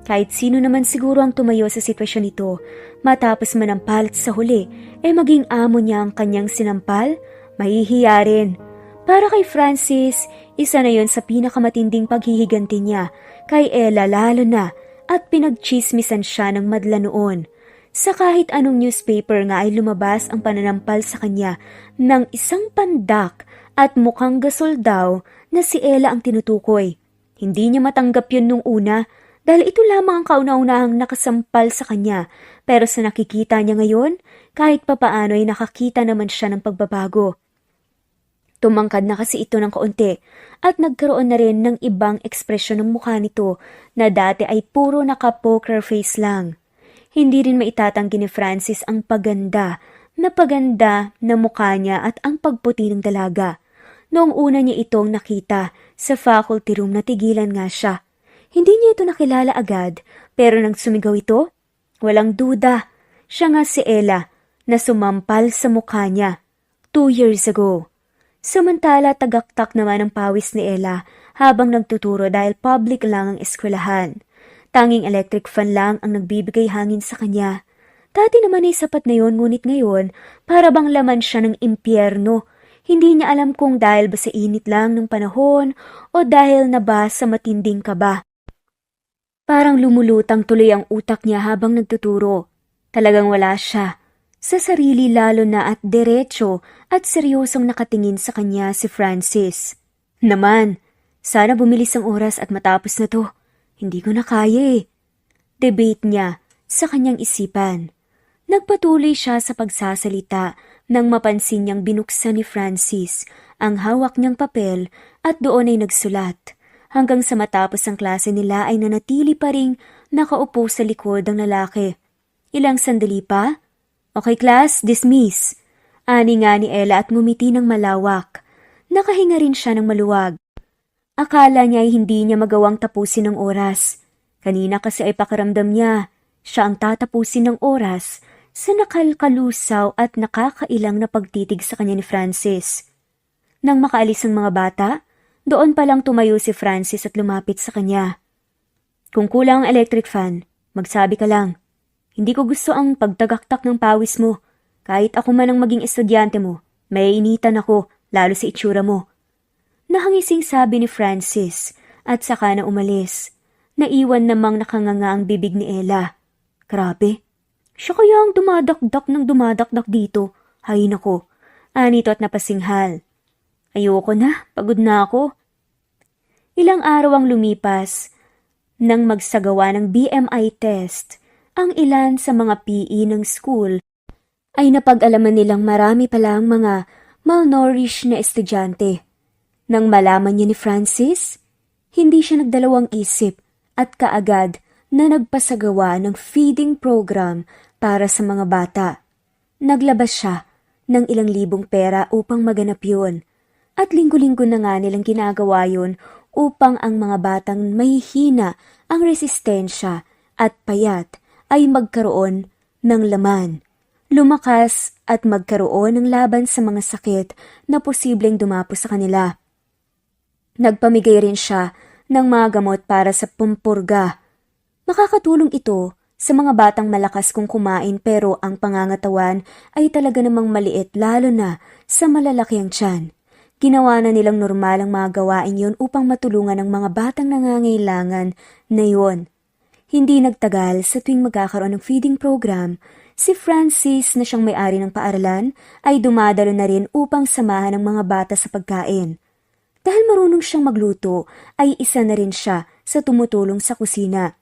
Kahit sino naman siguro ang tumayo sa sitwasyon nito, matapos manampal sa huli, maging amo niya ang kanyang sinampal, mahihiya rin. Para kay Francis, isa na yon sa pinakamatinding paghihiganti niya kay Ella lalo na at pinagchismisan siya ng madla noon. Sa kahit anong newspaper nga ay lumabas ang pananampal sa kanya ng isang pandak at mukhang gasol daw na si Ella ang tinutukoy. Hindi niya matanggap yun nung una, dahil ito lamang ang kauna-unahang nakasampal sa kanya, pero sa nakikita niya ngayon, kahit papaano ay nakakita naman siya ng pagbabago. Tumangkad na kasi ito ng kaunti at nagkaroon na rin ng ibang ekspresyon ng mukha nito na dati ay puro naka-poker face lang. Hindi rin maitatanggi ni Francis ang paganda na mukha niya at ang pagputi ng dalaga. Noong una niya itong nakita sa faculty room, natigilan nga siya. Hindi niya ito nakilala agad, pero nang sumigaw ito, walang duda, siya nga si Ella na sumampal sa mukha niya 2 years ago. Samantala tagaktak naman ang pawis ni Ella habang nagtuturo dahil public lang ang eskwelahan. Tanging electric fan lang ang nagbibigay hangin sa kanya. Dati naman ay sapat na yon, ngunit ngayon para bang laman siya ng impyerno. Hindi niya alam kung dahil ba sa init lang ng panahon o dahil na ba sa matinding kaba. Parang lumulutang tuloy ang utak niya habang nagtuturo. Talagang wala siya sa sarili, lalo na at diretso at seryosong nakatingin sa kanya si Francis. Naman, sana bumilis ang oras at matapos na to. Hindi ko na kaya eh. Debate niya sa kanyang isipan. Nagpatuloy siya sa pagsasalita nang mapansin niyang binuksan ni Francis ang hawak niyang papel at doon ay nagsulat. Hanggang sa matapos ang klase nila ay nanatili pa ring nakaupo sa likod ang lalaki. Ilang sandali pa? Okay class, dismiss. Ani nga ni Ella at ngumiti ng malawak. Nakahinga rin siya ng maluwag. Akala niya ay hindi niya magawang tapusin ng oras. Kanina kasi ay pakiramdam niya siya ang tatapusin ng oras sa nakalkalusaw at nakakailang na pagtitig sa kanya ni Francis. Nang makaalis ang mga bata, doon palang tumayo si Francis at lumapit sa kanya. Kung kulang ang electric fan, magsabi ka lang. Hindi ko gusto ang pagtagaktak ng pawis mo. Kahit ako man ang maging estudyante mo, may initan ako, lalo sa itsura mo. Nahangising sabi ni Francis at saka na umalis. Naiwan namang nakanganga ang bibig ni Ella. Grabe. Siya kaya ang dumadakdak dito. Hay nako. Anito at napasinghal. Ayoko na, pagod na ako. Ilang araw ang lumipas nang magsagawa ng BMI test. Ang ilan sa mga PE ng school ay napag-alaman nilang marami palang mga malnourished na estudyante. Nang malaman niya ni Francis, hindi siya nagdalawang isip at kaagad na nagpasagawa ng feeding program para sa mga bata. Naglabas siya ng ilang libong pera upang maganap yun. At linggo-linggo na nga nilang ginagawa yun upang ang mga batang may hina ang resistensya at payat ay magkaroon ng laman, lumakas at magkaroon ng laban sa mga sakit na posibleng dumapo sa kanila. Nagpamigay rin siya ng mga gamot para sa pumpurga. Makakatulong ito sa mga batang malakas kung kumain pero ang pangangatawan ay talaga namang maliit, lalo na sa malalaki ang tiyan. Ginawa na nilang normal ang mga gawain yun upang matulungan ang mga batang nangangailangan na yun. Hindi nagtagal sa tuwing magkakaroon ng feeding program, si Francis na siyang may-ari ng paaralan ay dumadalo na rin upang samahan ang mga bata sa pagkain. Dahil marunong siyang magluto, ay isa na rin siya sa tumutulong sa kusina.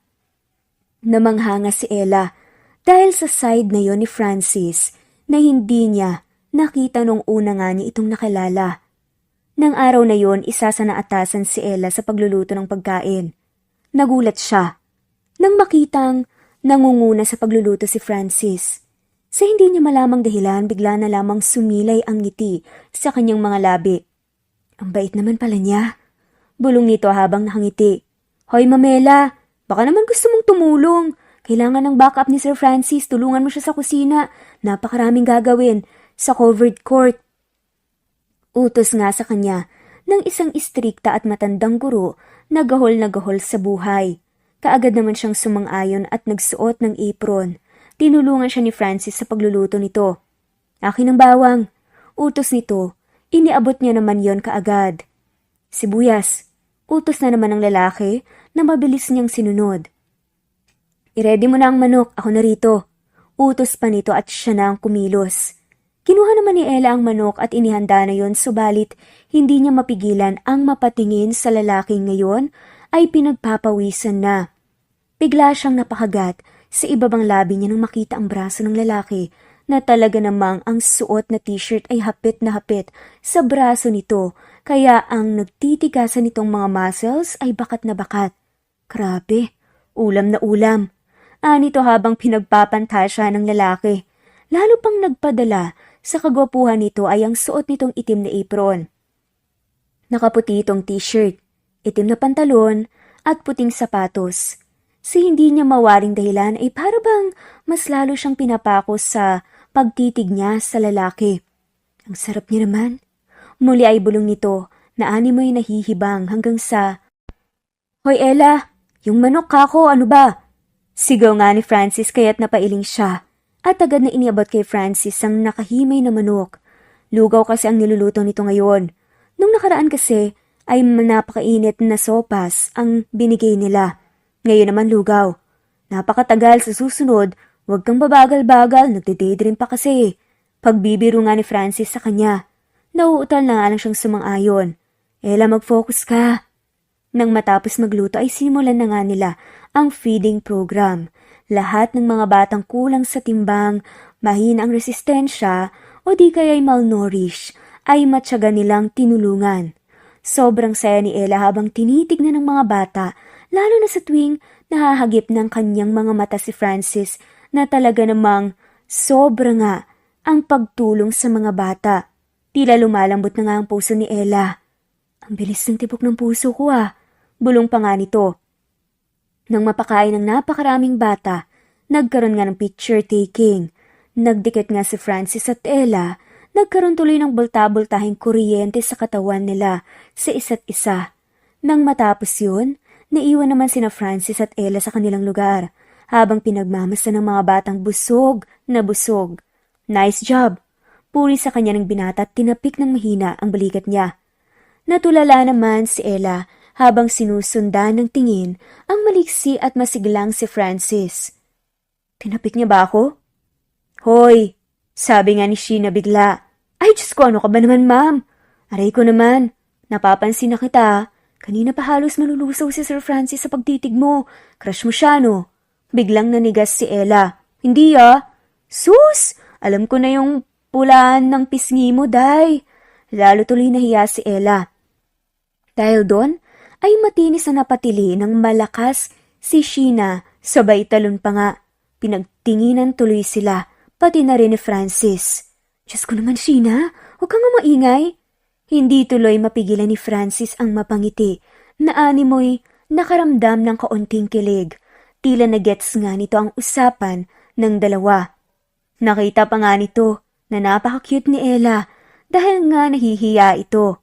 Namanghanga si Ella dahil sa side na yon ni Francis na hindi niya nakita nung una nga niya itong nakilala. Nang araw na yon, isa sa naatasan si Ella sa pagluluto ng pagkain. Nagulat siya nang makitang nangunguna sa pagluluto si Francis. Sa hindi niya malamang dahilan, bigla na lamang sumilay ang ngiti sa kanyang mga labi. Ang bait naman pala niya. Bulong nito habang nakangiti. Hoy Mamela, baka naman gusto mong tumulong. Kailangan ng backup ni Sir Francis, tulungan mo siya sa kusina. Napakaraming gagawin sa covered court. Utos nga sa kanya ng isang istrikta at matandang guro na gahol sa buhay. Kaagad naman siyang sumang-ayon at nagsuot ng apron. Tinulungan siya ni Francis sa pagluluto nito. Akin ang bawang. Utos nito, iniabot niya naman yon kaagad. Sibuyas. Utos na naman ng lalaki na mabilis niyang sinunod. I-ready mo na ang manok, ako na rito. Utos pa nito at siya na ang kumilos. Kinuha naman ni Ella ang manok at inihanda na yon, subalit hindi niya mapigilan ang mapatingin sa lalaking ngayon ay pinagpapawisan na. Bigla siyang napakagat sa ibabang labi niya nang makita ang braso ng lalaki na talaga namang ang suot na t-shirt ay hapit na hapit sa braso nito, kaya ang nagtitigasan nitong mga muscles ay bakat na bakat. Grabe, ulam na ulam. Anito habang pinagpapantasya ng lalaki. Lalo pang nagpadala sa kagwapuhan nito ay ang suot nitong itim na apron. Nakaputi itong t-shirt, itim na pantalon at puting sapatos. Si hindi niya mawaring dahilan ay para bang mas lalo siyang pinapakos sa pagtitig niya sa lalaki. Ang sarap niya naman. Muli ay bulong nito na animoy nahihibang hanggang sa, "Hoy Ella, yung manok kako, ano ba?" Sigaw nga ni Francis kaya't napailing siya at agad na iniabot kay Francis ang nakahimay na manok. Lugaw kasi ang niluluto nito ngayon. Nung nakaraan kasi ay napakainit na sopas ang binigay nila. Ngayon naman lugaw. Napakatagal sa susunod, huwag kang babagal-bagal, nagde-daydream pa kasi. Pagbibiro nga ni Francis sa kanya. Nauutal na nga lang siyang sumang-ayon. Ella, mag-focus ka. Nang matapos magluto ay simulan na nga nila ang feeding program. Lahat ng mga batang kulang sa timbang, mahina ang resistensya o di kaya'y malnourished ay matyaga nilang tinulungan. Sobrang saya ni Ella habang tinitignan ng mga bata, lalo na sa tuwing nahahagip ng kanyang mga mata si Francis na talaga namang sobra nga ang pagtulong sa mga bata. Tila lumalambot na nga ang puso ni Ella. Ang bilis ng tibok ng puso ko bulong pa nga nito. Nang mapakain ng napakaraming bata, nagkaroon nga ng picture taking. Nagdikit nga si Francis at Ella, nagkaroon tuloy ng bulta-bultahing kuryente sa katawan nila sa isa't isa. Nang matapos yun, naiwan naman sina Francis at Ella sa kanilang lugar, habang pinagmamasa ng mga batang busog na busog. Nice job! Puri sa kanya ng binata at tinapik ng mahina ang balikat niya. Natulala naman si Ella habang sinusundan ng tingin ang maliksi at masiglang si Francis. Tinapik niya ba ako? Hoy! Sabi nga ni Sheena bigla. Ay, Diyos ko, ano ka ba naman, ma'am? Aray ko naman. Napapansin na kita. Kanina pa halos malulusaw si Sir Francis sa pagtitig mo. Crush mo siya, no? Biglang nanigas si Ella. Hindi Sus! Alam ko na yung pulaan ng pisngi mo, day. Lalo tuloy nahiya si Ella. Dahil doon, ay matinis na napatili ng malakas si Sheena, sabay talon pa nga. Pinagtinginan tuloy sila, pati na rin ni Francis. Diyos ko naman, Sheena, huwag kang maingay. Hindi tuloy mapigilan ni Francis ang mapangiti, na animoy nakaramdam ng kaunting kilig. Tila na-gets nga nito ang usapan ng dalawa. Nakita pa nga nito na napaka-cute ni Ella dahil nga nahihiya ito.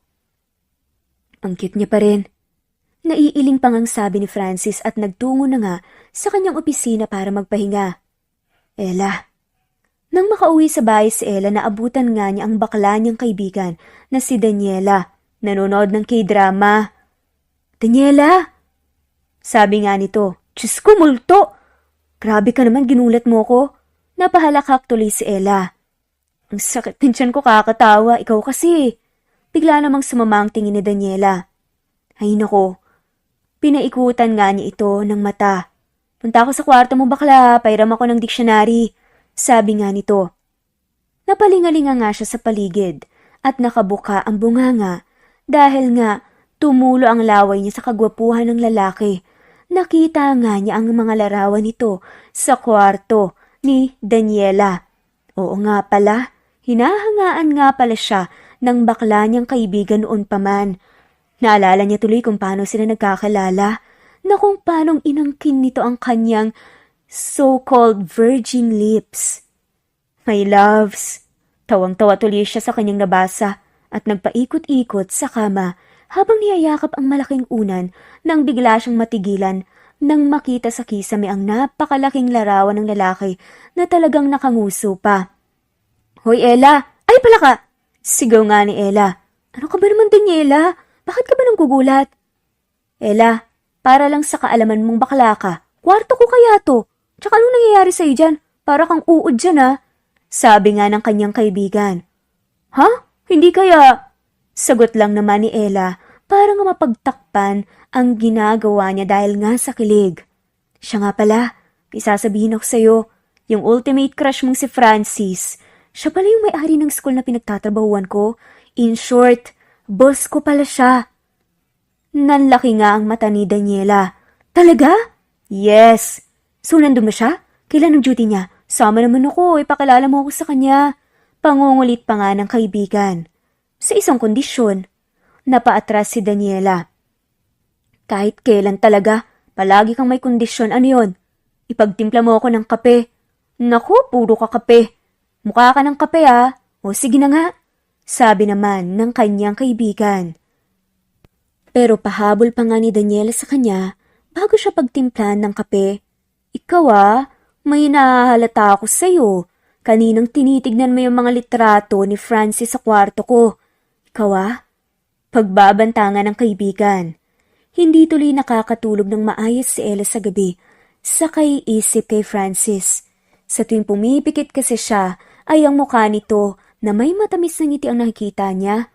Ang cute niya pa rin. Naiiling pang ang sabi ni Francis at nagtungo na nga sa kanyang opisina para magpahinga. Ella. Nang makauwi sa bahay si Ella, naabutan nga niya ang bakla niyang kaibigan na si Daniela. Nanonood ng K-drama. Daniela! Sabi nga nito, Diyos ko, multo! Grabe ka naman, ginulat mo ko. Napahalakak tuloy si Ella. Ang sakit din tiyan ko kakatawa, ikaw kasi. Bigla namang sumama ang tingin ni Daniela. Ay nako, pinaikutan nga niya ito ng mata. Punta ako sa kwarto mo bakla, pairam ako ng diksyonary. Sabi nga nito. Napalingalinga nga siya sa paligid at nakabuka ang bunganga dahil nga tumulo ang laway niya sa kagwapuhan ng lalaki. Nakita nga niya ang mga larawan nito sa kwarto ni Daniela. Oo nga pala, hinahangaan nga pala siya ng bakla niyang kaibigan noon pa man. Naalala niya tuloy kung paano sila nagkakalala na kung paanong inangkin nito ang kanyang so-called virgin lips. My loves, tawang-tawa tuloy siya sa kanyang nabasa at nagpaikot-ikot sa kama habang niyayakap ang malaking unan nang bigla siyang matigilan nang makita sa kisame ang napakalaking larawan ng lalaki na talagang nakanguso pa. Hoy Ella! Ay pala ka! Sigaw nga ni Ella. Ano ka ba naman, Daniela? Bakit ka ba nang gugulat? Ella, para lang sa kaalaman mong bakla ka, kwarto ko kaya to. Tsaka anong nangyayari sa'yo dyan? Para kang uod dyan Sabi nga ng kanyang kaibigan. Ha? Hindi kaya? Sagot lang naman ni Ella para nga mapagtakpan ang ginagawa niya dahil nga sa kilig. Siya nga pala, isasabihin ako sa'yo, Yung ultimate crush mong si Francis, siya pala yung may-ari ng school na pinagtatrabahuan ko. In short, boss ko pala siya. Nanlaki nga ang mata ni Daniela. Talaga? Yes. So nandun ba siya? Kailan ang duty niya? Sama naman ako, ipakilala mo ako sa kanya. Pangungulit pa nga ng kaibigan. Sa isang kondisyon, napaatras si Daniela. Kahit kailan talaga, palagi kang may kondisyon. Ano yon? Ipagtimpla mo ako ng kape. Naku, puro ka kape. Mukha ka ng kape ah. O sige na nga. Sabi naman ng kanyang kaibigan. Pero pahabol pa nga ni Daniela sa kanya bago siya pagtimplahan ng kape. Ikaw ah, may nahahalata ako sa'yo. Kaninang tinitignan mo yung mga litrato ni Francis sa kwarto ko. Ikaw ah? Pagbabantangan ng kaibigan. Hindi tuloy nakakatulog ng maayos si Ella sa gabi sa kaiisip kay Francis. Sa tuwing pumipikit kasi siya ay ang mukha nito na may matamis na ngiti ang nakikita niya.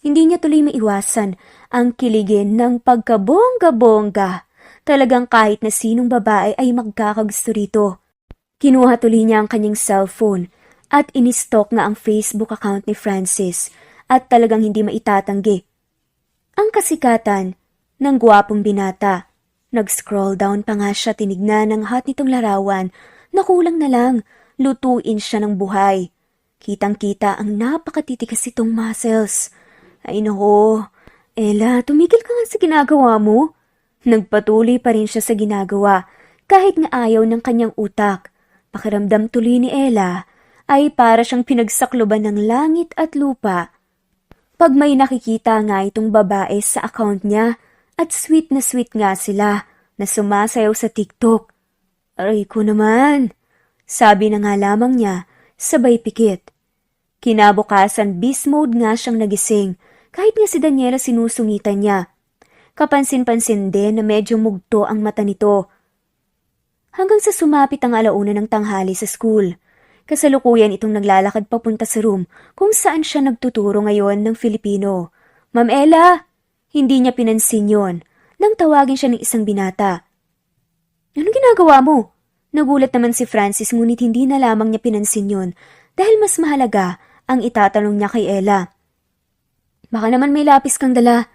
Hindi niya tuloy maiwasan ang kiligin ng pagkabongga-bongga. Talagang kahit na sinong babae ay magkakagusto rito. Kinuha tuloy niya ang kanyang cellphone at inistalk nga ang Facebook account ni Francis at talagang hindi maitatanggi ang kasikatan ng gwapong binata. Nag-scroll down pa nga siya tinignan ng hot nitong larawan na kulang na lang lutuin siya ng buhay. Kitang-kita ang napakatitikas itong muscles. Ay nako, Ella, tumigil ka nga sa ginagawa mo. Nagpatuloy pa rin siya sa ginagawa kahit nga ayaw ng kanyang utak. Pakiramdam tuloy ni Ella ay para siyang pinagsakloban ng langit at lupa. Pag may nakikita nga itong babae sa account niya at sweet na sweet nga sila na sumasayaw sa TikTok. Aray ko naman, sabi na nga lamang niya sabay pikit. Kinabukasan beast mode nga siyang nagising kahit nga si Daniela sinusungitan niya. Kapansin-pansin din na medyo mugto ang mata nito. Hanggang sa sumapit ang alauna ng tanghali sa school. Kasalukuyan itong naglalakad papunta sa room kung saan siya nagtuturo ngayon ng Filipino. Ma'am Ella! Hindi niya pinansin yon nang tawagin siya ng isang binata. Anong ginagawa mo? Nagulat naman si Francis ngunit hindi na lamang niya pinansin yon dahil mas mahalaga ang itatanong niya kay Ella. Baka naman may lapis kang dala.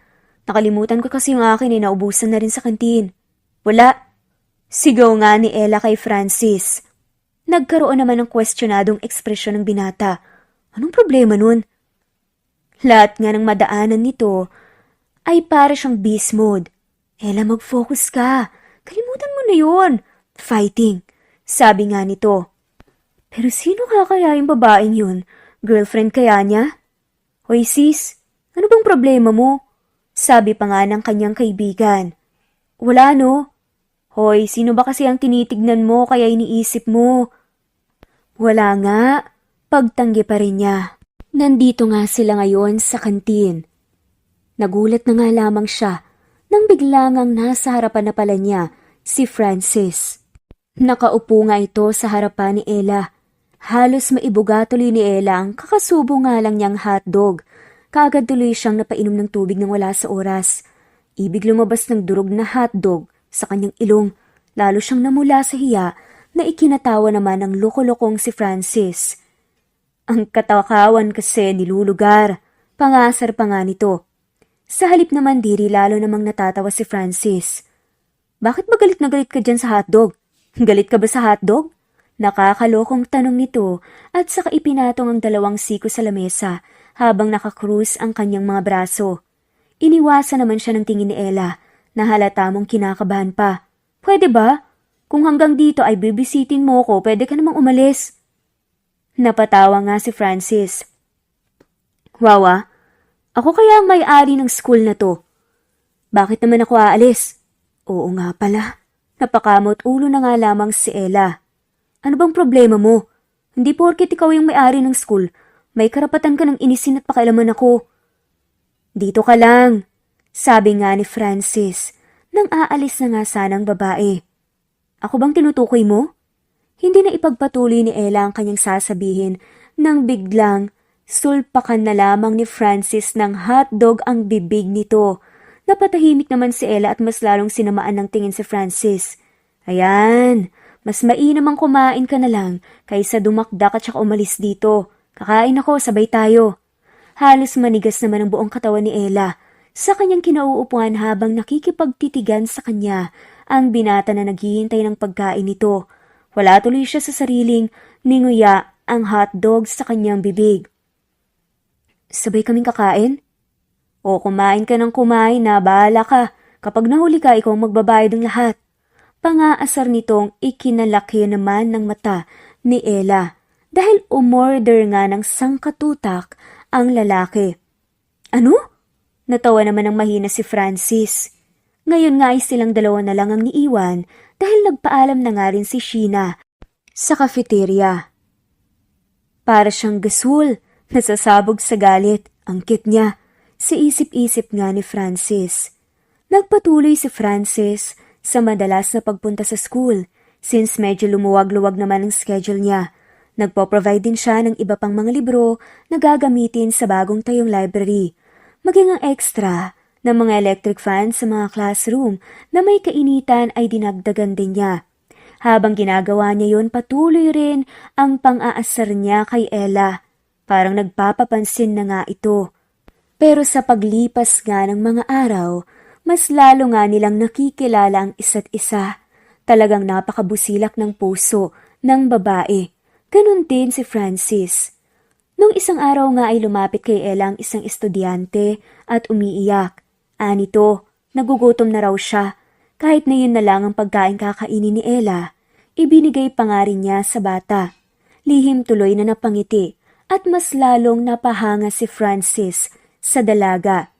Nakalimutan ko kasi yung akin naubusan na rin sa kantin. Wala. Sigaw nga ni Ella kay Francis. Nagkaroon naman ng kwestyonadong ekspresyon ng binata. Anong problema nun? Lahat nga ng madaanan nito ay para siyang beast mode. Ella, mag-focus ka. Kalimutan mo na yun. Fighting. Sabi nga nito. Pero sino kaya yung babaeng yun? Girlfriend kaya niya? Hoy sis, ano bang problema mo? Sabi pa nga ng kanyang kaibigan. Wala no? Hoy, sino ba kasi ang tinitignan mo kaya iniisip mo? Wala nga. Pagtanggi pa rin niya. Nandito nga sila ngayon sa kantin. Nagulat na nga lamang siya nang biglang ang nasa harapan na pala niya si Francis. Nakaupo nga ito sa harapan ni Ella. Halos maibuga tuloy ni Ella ang kakasubo nga lang niyang hotdog. Kaagad tuloy siyang napainom ng tubig nang wala sa oras. Ibig lumabas ng durog na hotdog sa kanyang ilong. Lalo siyang namula sa hiya na ikinatawa naman ng loko-lokong si Francis. Ang katakawan kasi nilulugar. Pangasar pa nga nito. Sa halip naman diri lalo namang natatawa si Francis. Bakit ba galit na galit ka dyan sa hotdog? Galit ka ba sa hotdog? Nakakalokong tanong nito at saka ipinatong ang dalawang siko sa lamesa habang nakakrus ang kanyang mga braso. Iniwasan naman siya ng tingin ni Ella na halata mong kinakabahan pa. Pwede ba? Kung hanggang dito ay bibisitin mo ko, pwede ka namang umalis. Napatawa nga si Francis. Wawa, ako kaya ang may-ari ng school na to. Bakit naman ako aalis? Oo nga pala. Napakamot ulo na nga lamang si Ella. Ano bang problema mo? Hindi porket ikaw yung may-ari ng school, may karapatan ka ng inisin at pakialaman ako. Dito ka lang, sabi nga ni Francis, nang aalis na nga sanang babae. Ako bang tinutukoy mo? Hindi na ipagpatuloy ni Ella ang kanyang sasabihin nang biglang sulpakan na lamang ni Francis ng hotdog ang bibig nito. Napatahimik naman si Ella at mas lalong sinamaan ng tingin si Francis. Ayan, Mas mainam ang kumain ka na lang kaysa dumakdak at saka umalis dito. Kakain ako, sabay tayo. Halos manigas naman ang buong katawan ni Ella sa kanyang kinauupuan habang nakikipagtitigan sa kanya ang binata na naghihintay ng pagkain nito. Wala tuloy siya sa sariling ninguya ang hotdog sa kanyang bibig. Sabay kaming kakain? O kumain ka ng kumain na, bahala ka. Kapag nahuli ka, ikaw magbabayad ng lahat. Pangaasar nitong ikinalaki naman ng mata ni Ella dahil umorder nga ng sangkatutak ang lalaki. Ano? Natawa naman ng mahina si Francis. Ngayon nga ay silang dalawa na lang ang niiwan dahil nagpaalam na nga rin si Sheena sa cafeteria. Para siyang gasul, nasasabog sa galit, ang cute niya. Si isip-isip nga ni Francis. Nagpatuloy si Francis sa madalas na pagpunta sa school since medyo lumuwag-luwag naman ang schedule niya. Nagpo-provide din siya ng iba pang mga libro na gagamitin sa bagong tayong library. Maging ang extra ng mga electric fan sa mga classroom na may kainitan ay dinagdagan din niya. Habang ginagawa niya yun, patuloy rin ang pang-aasar niya kay Ella. Parang nagpapapansin na nga ito. Pero sa paglipas nga ng mga araw, mas lalo nga nilang nakikilala ang isa't isa. Talagang napakabusilak ng puso ng babae. Ganun din si Francis. Nung isang araw nga ay lumapit kay Ella ang isang estudyante at umiiyak. Anito, nagugutom na raw siya. Kahit na yun na lang ang pagkain kakainin ni Ella, ibinigay pa nga rin niya sa bata. Lihim tuloy na napangiti at mas lalong napahanga si Francis sa dalaga.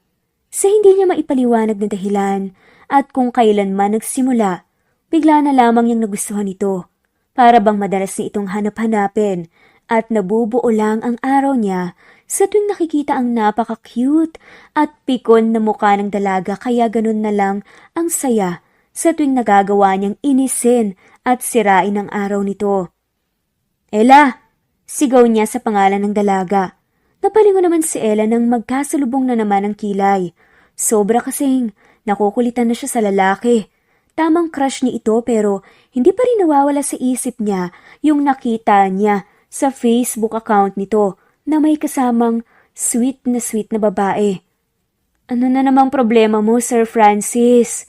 Sa hindi niya maipaliwanag na dahilan at kung kailanman nagsimula, bigla na lamang niyang nagustuhan ito. Para bang madalas na itong hanap-hanapin at nabubuo lang ang araw niya sa tuwing nakikita ang napaka-cute at pikon na mukha ng dalaga kaya ganun na lang ang saya sa tuwing nagagawa niyang inisin at sirain ang araw nito. Ella! Sigaw niya sa pangalan ng dalaga. Napalingon naman si Ella nang magkasalubong na naman ang kilay. Sobra kasing nakukulitan na siya sa lalaki. Tamang crush niya ito pero hindi pa rin nawawala sa isip niya yung nakita niya sa Facebook account nito na may kasamang sweet na babae. Ano na namang problema mo, Sir Francis?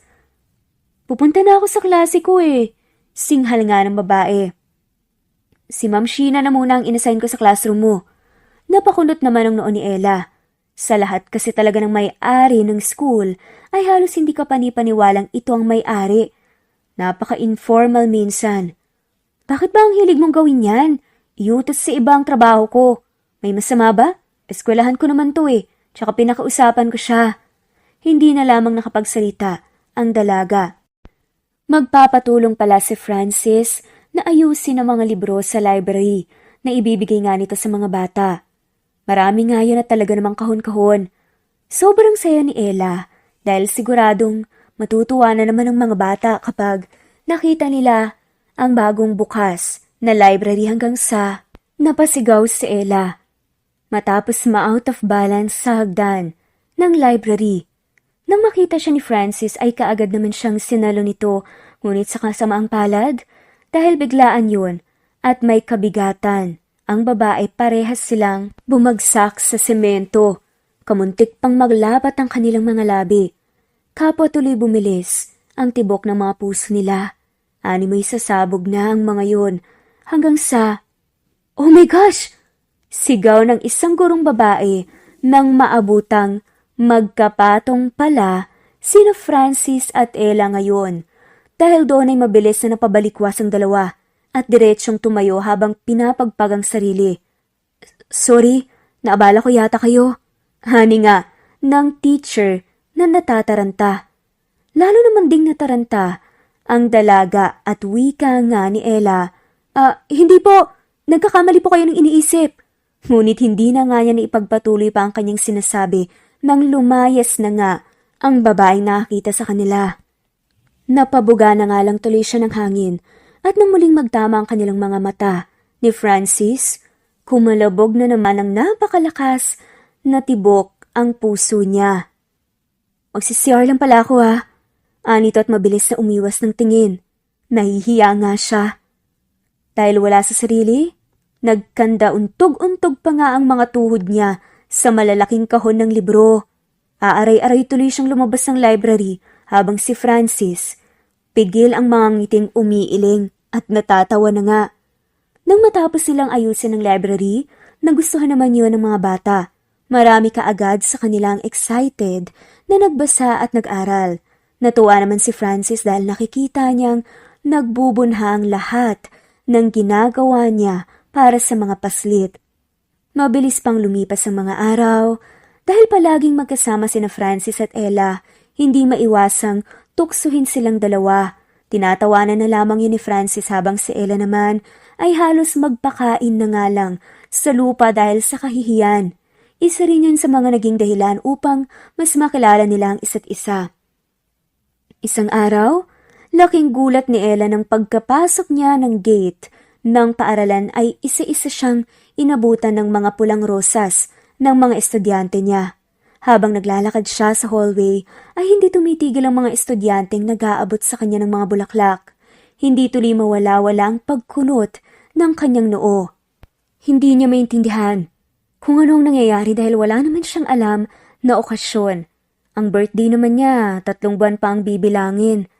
Pupunta na ako sa klase ko eh. Singhal nga ng babae. Si Ma'am Sheena na muna ang inassign ko sa classroom mo. Napakunot naman ang noon ni Ella. Sa lahat kasi talaga ng may-ari ng school ay halos hindi ka panipaniwalang ito ang may-ari. Napaka-informal minsan. Bakit ba ang hilig mong gawin yan? Iutos sa ibang trabaho ko. May masama ba? Eskwelahan ko naman to eh. Tsaka pinakausapan ko siya. Hindi na lamang nakapagsalita ang dalaga. Magpapatulong pala si Francis na ayusin ang mga libro sa library na ibibigay nga nito sa mga bata. Marami nga yun at talaga namang kahon-kahon. Sobrang saya ni Ella dahil siguradong matutuwa na naman ang mga bata kapag nakita nila ang bagong bukas na library hanggang sa napasigaw si Ella. Matapos ma-out of balance sa hagdan ng library. Nang makita siya ni Francis ay kaagad naman siyang sinalo nito ngunit sa kasamaang palad dahil biglaan yun at may kabigatan. Ang babae parehas silang bumagsak sa semento. Kamuntik pang maglapat ang kanilang mga labi. Kapwa tuloy bumilis ang tibok ng mga puso nila. Animoy sasabog na ang mga yun hanggang sa, "Oh my gosh!" Sigaw ng isang gurong babae nang maabutang magkapatong pala sina Francis at Ella ngayon. Dahil doon ay mabilis na napabalikwas ang dalawa at diretsyong tumayo habang pinapagpag ang sarili. "Sorry, naabala ko yata kayo." Hani nga ng teacher na natataranta. Lalo naman ding nataranta ang dalaga at wika nga ni Ella. Hindi po, nagkakamali po kayo ng iniisip." Ngunit hindi na nga niya naipagpatuloy pa ang kanyang sinasabi nang lumayas na nga ang babaeng nakakita sa kanila. Napabuga na nga lang tuloy siya ng hangin at nang muling magtama ang kanilang mga mata ni Francis, kumalabog na naman ang napakalakas na tibok ang puso niya. "Magsisiyar lang pala ako ha." Anito at mabilis na umiwas ng tingin. Nahihiya nga siya. Dahil wala sa sarili, nagkanda untog-untog pa nga ang mga tuhod niya sa malalaking kahon ng libro. Aaray-aray tuloy siyang lumabas ng library habang si Francis, pigil ang mga ngiting umiiling at natatawa na nga. Nang matapos silang ayusin ng library, nagustuhan naman yun ng mga bata. Marami kaagad sa kanilang excited na nagbasa at nag-aral. Natuwa naman si Francis dahil nakikita niyang nagbubunhang lahat ng ginagawa niya para sa mga paslit. Mabilis pang lumipas ang mga araw. Dahil palaging magkasama sina Francis at Ella, hindi maiwasang tuksuhin silang dalawa. Tinatawanan na lamang yun ni Francis habang si Ella naman ay halos magpakain na nga lang sa lupa dahil sa kahihiyan. Isa rin yun sa mga naging dahilan upang mas makilala nila ang isa't isa. Isang araw, laking gulat ni Ella nang pagkapasok niya ng gate ng paaralan ay isa-isa siyang inabutan ng mga pulang rosas ng mga estudyante niya. Habang naglalakad siya sa hallway, ay hindi tumitigil ang mga estudyanteng nag-aabot sa kanya ng mga bulaklak. Hindi tuloy mawala-wala ang pagkunot ng kanyang noo. Hindi niya maintindihan kung anong nangyayari dahil wala naman siyang alam na okasyon. Ang birthday naman niya, 3 buwan pa ang bibilangin.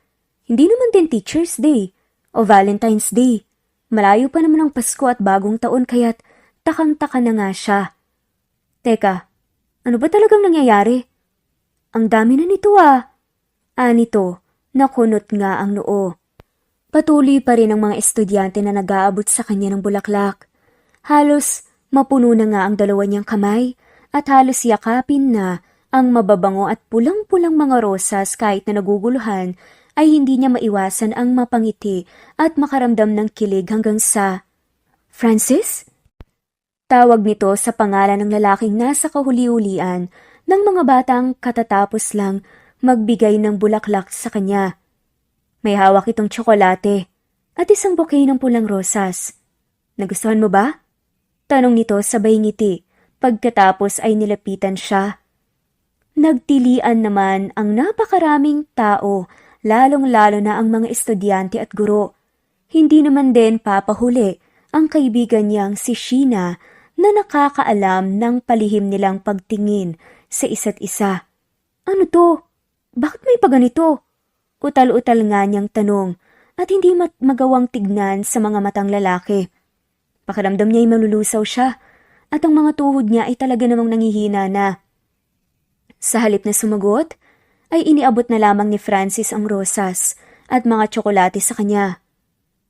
Hindi naman din Teacher's Day o Valentine's Day. Malayo pa naman ang Pasko at bagong taon kaya't takang-taka na nga siya. Teka, ano ba talagang nangyayari? Ang dami na nito ah. Nito, nakunot nga ang noo. Patuloy pa rin ang mga estudyante na nag-aabot sa kanya ng bulaklak. Halos mapuno na nga ang dalawa niyang kamay at halos yakapin na ang mababango at pulang-pulang mga rosas kahit na naguguluhan ay hindi niya maiwasan ang mapangiti at makaramdam ng kilig hanggang sa, Francis? Tawag nito sa pangalan ng lalaking nasa kahuli-hulian ng mga batang katatapos lang magbigay ng bulaklak sa kanya. May hawak itong tsokolate at isang bouquet ng pulang rosas. Nagustuhan mo ba? Tanong nito sabay ngiti pagkatapos ay nilapitan siya. Nagtilian naman ang napakaraming tao, lalong-lalo na ang mga estudyante at guro. Hindi naman din papahuli ang kaibigan niyang si Sheena na nakakaalam ng palihim nilang pagtingin sa isa't isa. Ano to? Bakit may paganito? Utal-utal nga niyang tanong at hindi magawang tignan sa mga matang lalaki. Pakiramdam niya ay malulusaw siya at ang mga tuhod niya ay talaga namang nangihina na. Sa halip na sumagot, ay iniabot na lamang ni Francis ang rosas at mga tsokolate sa kanya.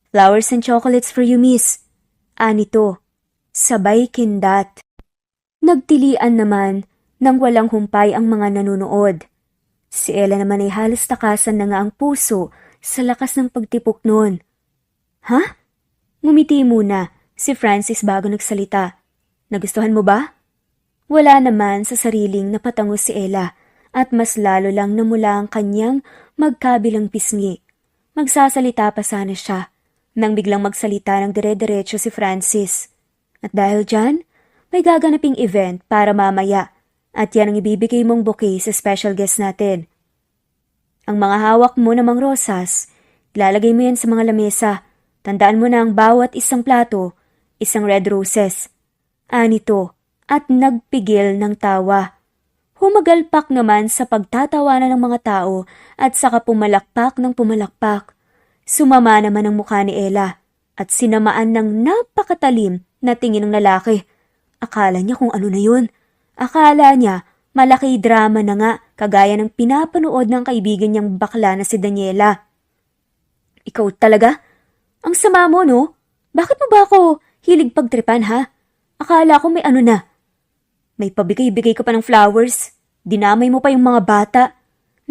Flowers and chocolates for you, miss. Nito, sabay kindat. Nagtilian naman nang walang humpay ang mga nanunood. Si Ella naman ay halos takasan na nga ang puso sa lakas ng pagtipok noon. Ha? Ngumiti muna si Francis bago nagsalita. Nagustuhan mo ba? Wala naman sa sariling napatango si Ella at mas lalo lang namula ang kanyang magkabilang pisngi. Magsasalita pa sana siya nang biglang magsalita ng dire-diretso si Francis. At dahil dyan, may gaganaping event para mamaya at yan ang ibibigay mong bouquet sa special guest natin. Ang mga hawak mo namang rosas, ilalagay mo yan sa mga lamesa. Tandaan mo na ang bawat isang plato, isang red roses. Nito, at nagpigil ng tawa. Humagalpak naman sa pagtatawanan ng mga tao at saka pumalakpak ng pumalakpak. Sumama naman ang mukha ni Ella at sinamaan ng napakatalim na tingin ng lalaki. Akala niya kung ano na yun. Akala niya malaki drama na nga kagaya ng pinapanood ng kaibigan niyang bakla na si Daniela. Ikaw talaga? Ang sama mo, no? Bakit mo ba ako hilig pagtripan, ha? Akala ko may ano na. May pabigay-bigay ka pa ng flowers. Dinamay mo pa yung mga bata.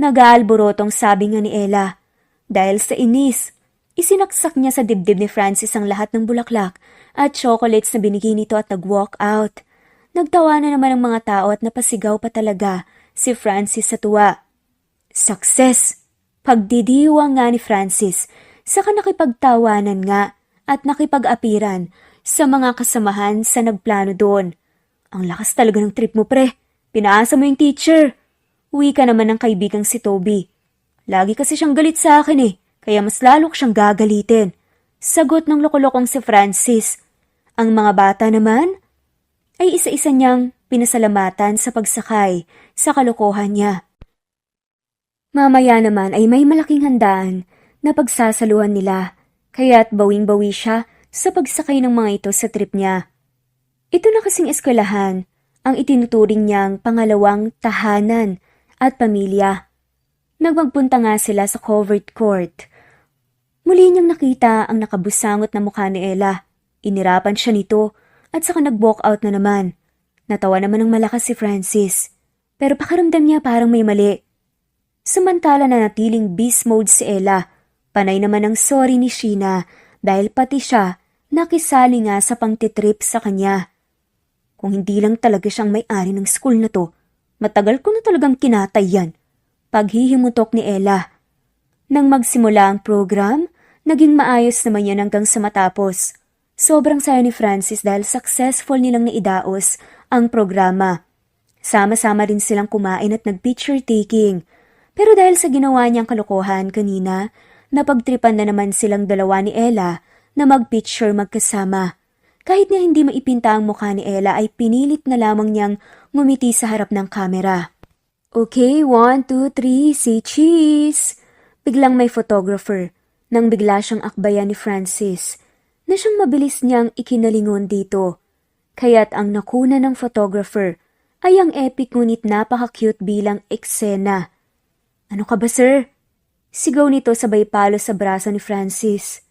Nag-aalborotong sabi nga ni Ella. Dahil sa inis, isinaksak niya sa dibdib ni Francis ang lahat ng bulaklak at chocolates na binigay nito at nag-walk out. Nagtawa na naman ang mga tao at napasigaw pa talaga si Francis sa tuwa. Success! Pagdidiwang nga ni Francis, saka nakipagtawanan nga at nakipag-apiran sa mga kasamahan sa nagplano doon. Ang lakas talaga ng trip mo, pre. Pinaasa mo yung teacher. Uwi ka naman ng kaibigang si Toby. Lagi kasi siyang galit sa akin eh, kaya mas lalo ko siyang gagalitin. Sagot ng lokolokong si Francis. Ang mga bata naman ay isa-isa niyang pinasalamatan sa pagsakay sa kalokohan niya. Mamaya naman ay may malaking handaan na pagsasaluhan nila, kaya't bawing-bawi siya sa pagsakay ng mga ito sa trip niya. Ito na kasing eskwelahan, ang itinuturing niyang pangalawang tahanan at pamilya. Nagmagpunta nga sila sa covered court. Muli niyang nakita ang nakabusangot na mukha ni Ella. Inirapan siya nito at saka nag-walk out na naman. Natawa naman ng malakas si Francis, pero pakiramdam niya parang may mali. Samantala na natiling beast mode si Ella, panay naman ang sorry ni Sheena dahil pati siya nakisali nga sa pangtitrip sa kanya. Kung hindi lang talaga siyang may-ari ng school na to, matagal ko na talagang kinatay yan. Paghihimutok ni Ella. Nang magsimula ang program, naging maayos naman yan hanggang sa matapos. Sobrang saya ni Francis dahil successful nilang naidaos ang programa. Sama-sama rin silang kumain at nag-picture taking. Pero dahil sa ginawa niyang kalokohan kanina, napagtripan na naman silang dalawa ni Ella na mag-picture magkasama. Kahit na hindi maipinta ang mukha ni Ella ay pinilit na lamang niyang ngumiti sa harap ng kamera. Okay, 1, 2, 3, say cheese! Biglang may photographer nang bigla siyang akbayan ni Francis na siyang mabilis niyang ikinalingon dito. Kaya't ang nakuna ng photographer ay ang epic ngunit napaka-cute bilang eksena. Ano ka ba, sir? Sigaw nito sabay palo sa braso ni Francis.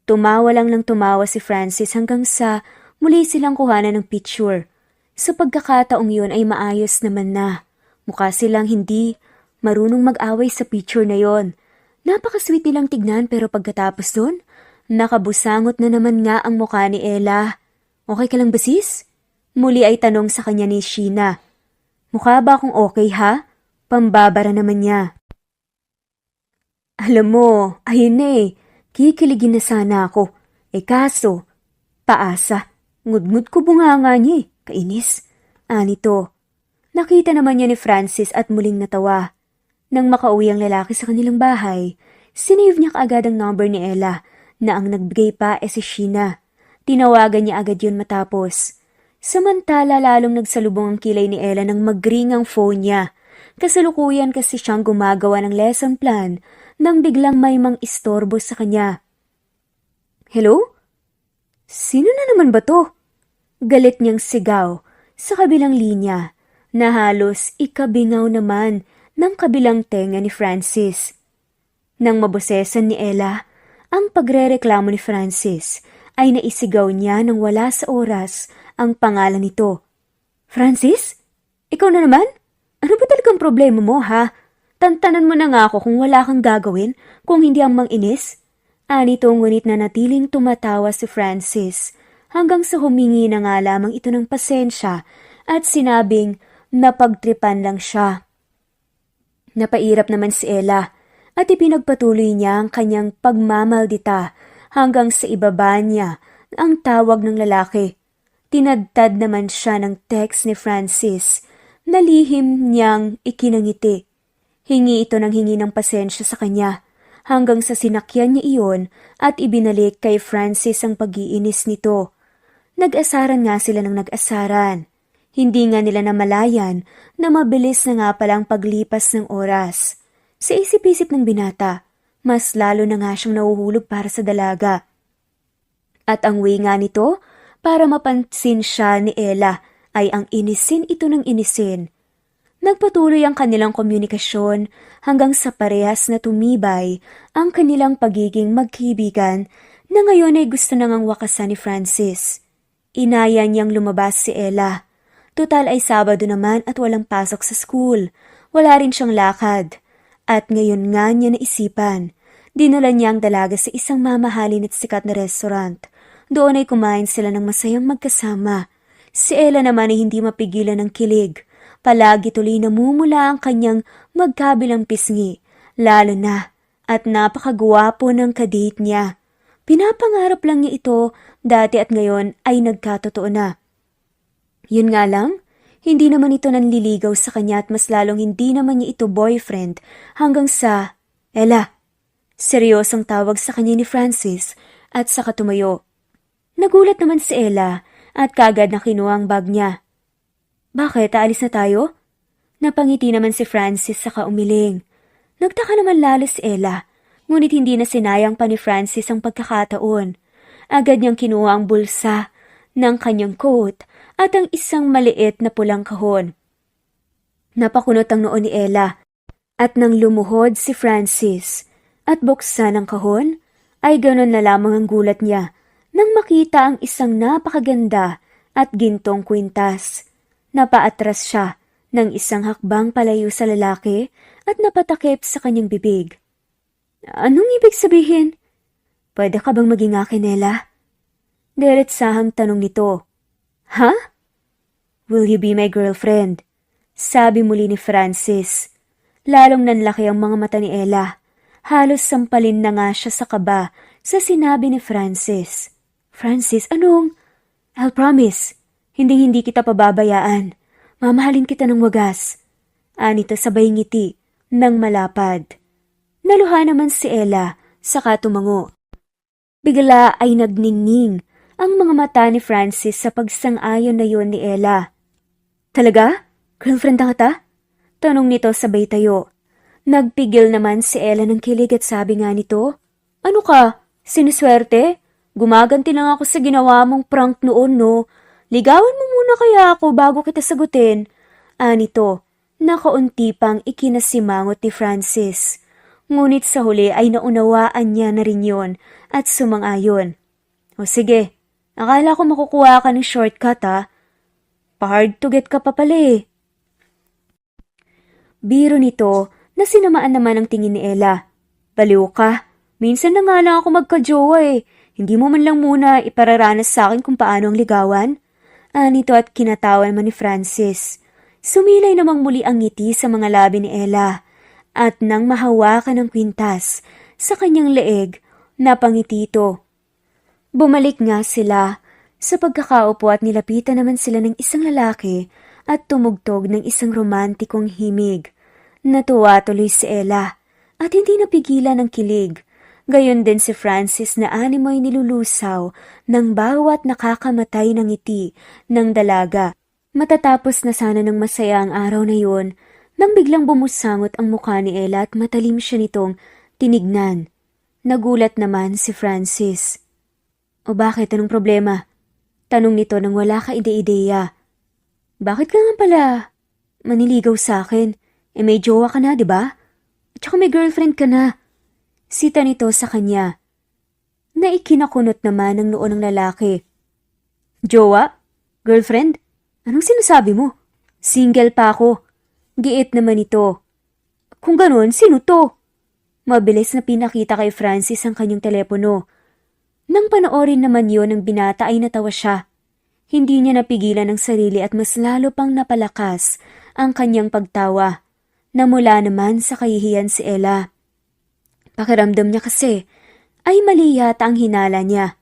Tumawa lang ng tumawa si Francis hanggang sa muli silang kuhanan ng picture. Sa pagkakataong yun ay maayos naman na. Mukha silang hindi marunong mag-away sa picture na yon. Napaka-sweet nilang tignan pero pagkatapos dun, nakabusangot na naman nga ang mukha ni Ella. Okay ka lang ba, sis? Muli ay tanong sa kanya ni Sheena. Mukha ba akong okay ha? Pambabara naman niya. Alam mo, ayun na eh. Kikiligin na sana ako. Kaso, paasa. Ngudngud ko bunganga niya eh. Kainis. Anito. Nakita naman niya ni Francis at muling natawa. Nang makauwi ang lalaki sa kanilang bahay, sinave niya kaagad ang number ni Ella na ang nagbigay pa si Sheena. Tinawagan niya agad yun matapos. Samantala lalong nagsalubong ang kilay ni Ella nang mag-ring ang phone niya. Kasalukuyan kasi siyang gumagawa ng lesson plan nang biglang may mang-istorbo sa kanya. Hello? Sino na naman ba to? Galit niyang sigaw sa kabilang linya na halos ikabingaw naman ng kabilang tenga ni Francis. Nang mabosesan ni Ella, ang pagrereklamo ni Francis ay naisigaw niya nang wala sa oras ang pangalan nito. Francis? Ikaw na naman? Ano ba talagang problema mo, ha? Tantanan mo na nga ako kung wala kang gagawin, kung hindi ang mang-inis. Anito ngunit na natiling tumatawa si Francis hanggang sa humingi na nga lamang ito ng pasensya at sinabing napagtripan lang siya. Napairap naman si Ella at ipinagpatuloy niya ang kanyang pagmamaldita hanggang sa ibaba niya ang tawag ng lalaki. Tinadtad naman siya ng text ni Francis na lihim niyang ikinangiti. Hingi ito ng hingi ng pasensya sa kanya hanggang sa sinakyan niya iyon at ibinalik kay Francis ang pag-iinis nito. Nag-asaran nga sila ng nag-asaran. Hindi nga nila namalayan na mabilis na nga palang paglipas ng oras. Sa isip-isip ng binata, mas lalo na nga siyang nahuhulog para sa dalaga. At ang way nga nito, para mapansin siya ni Ella, ay ang inisin ito ng inisin. Nagpatuloy ang kanilang komunikasyon hanggang sa parehas na tumibay ang kanilang pagiging magkaibigan na ngayon ay gusto nang ang wakasan ni Francis. Inaya niyang lumabas si Ella. Tutal ay Sabado naman at walang pasok sa school. Wala rin siyang lakad. At ngayon nga niya naisipan. Dinala niya ang dalaga sa isang mamahalin at sikat na restaurant. Doon ay kumain sila ng masayang magkasama. Si Ella naman ay hindi mapigilan ng kilig. Palagi tuloy namumula ang kanyang magkabilang pisngi. Lalo na at napakagwapo ng kadate niya. Pinapangarap lang niya ito dati at ngayon ay nagkatotoo na. Yun nga lang, hindi naman ito nanliligaw sa kanya at mas lalong hindi naman niya ito boyfriend hanggang sa, Ella. Seryosong tawag sa kanya ni Francis at saka tumayo. Nagulat naman si Ella at kaagad na kinuha ang bag niya. Bakit? Aalis na tayo? Napangiti naman si Francis saka umiling. Nagtaka naman lalo si Ella, ngunit hindi na sinayang pa ni Francis ang pagkakataon. Agad niyang kinuha ang bulsa ng kanyang coat at ang isang maliit na pulang kahon. Napakunot ang noo ni Ella at nang lumuhod si Francis at buksan ang kahon, ay ganon na lamang ang gulat niya nang makita ang isang napakaganda at gintong kwintas. Napaatras siya ng isang hakbang palayo sa lalaki at napatakip sa kanyang bibig. Anong ibig sabihin? Pwede ka bang maging akin, Ella? Diretsahang tanong nito. Ha? Will you be my girlfriend? Sabi muli ni Francis. Lalong nanlaki ang mga mata ni Ella. Halos sampalin na nga siya sa kaba sa sinabi ni Francis. Francis, anong? I'll promise. Hindi kita pababayaan. Mamahalin kita ng wagas. Anito sabay ngiti ng malapad. Naluha naman si Ella, saka tumango. Bigla ay nagningning ang mga mata ni Francis sa pagsang-ayon na yon ni Ella. Talaga? Girlfriend na kita? Tanong nito sabay tayo. Nagpigil naman si Ella ng kilig at sabi nga nito, Ano ka? Siniswerte? Gumaganti lang ako sa ginawa mong prank noon, no? Ligawan mo muna kaya ako bago kita sagutin. Anito, nakaunti pang ikinasimangot ni Francis. Ngunit sa huli ay naunawaan niya na rin yon at sumang-ayon. O sige, akala ko makukuha ka ng shortcut ha. Pa-hard to get ka pa pala eh. Biro nito na sinamaan naman ang tingin ni Ella. Baliw ka, minsan na nga lang ako magka-jowa eh. Hindi mo man lang muna ipararanas sa akin kung paano ang ligawan? Anito at kinatawan man ni Francis. Sumilay namang muli ang ngiti sa mga labi ni Ella. At nang mahawakan ng kwintas sa kanyang leeg, napangiti ito. Bumalik nga sila sa pagkakaupo at nilapitan naman sila ng isang lalaki at tumugtog ng isang romantikong himig. Natuwa tuloy si Ella at hindi napigilan ng kilig. Gayon din si Francis na animoy nilulusaw ng bawat nakakamatay ng ngiti ng dalaga. Matatapos na sana ng masaya ang araw na yun, nang biglang bumusangot ang mukha ni Ella at matalim siya nitong tinignan. Nagulat naman si Francis. O bakit? Anong problema? Tanong nito nang wala ka ide-ideya. Bakit ka nga pala maniligaw sa akin? May jowa ka na, di ba? At saka may girlfriend ka na. Sita nito sa kanya. Naikinakunot naman ang noo ng lalaki. Jowa? Girlfriend? Anong sinasabi mo? Single pa ako. Giit naman ito. Kung ganun, sino to? Mabilis na pinakita kay Francis ang kanyang telepono. Nang panoorin naman yon ng binata ay natawa siya. Hindi niya napigilan ang sarili at mas lalo pang napalakas ang kanyang pagtawa. Namula naman sa kahihiyan si Ella. Pakiramdam niya kasi ay mali yata ang hinala niya.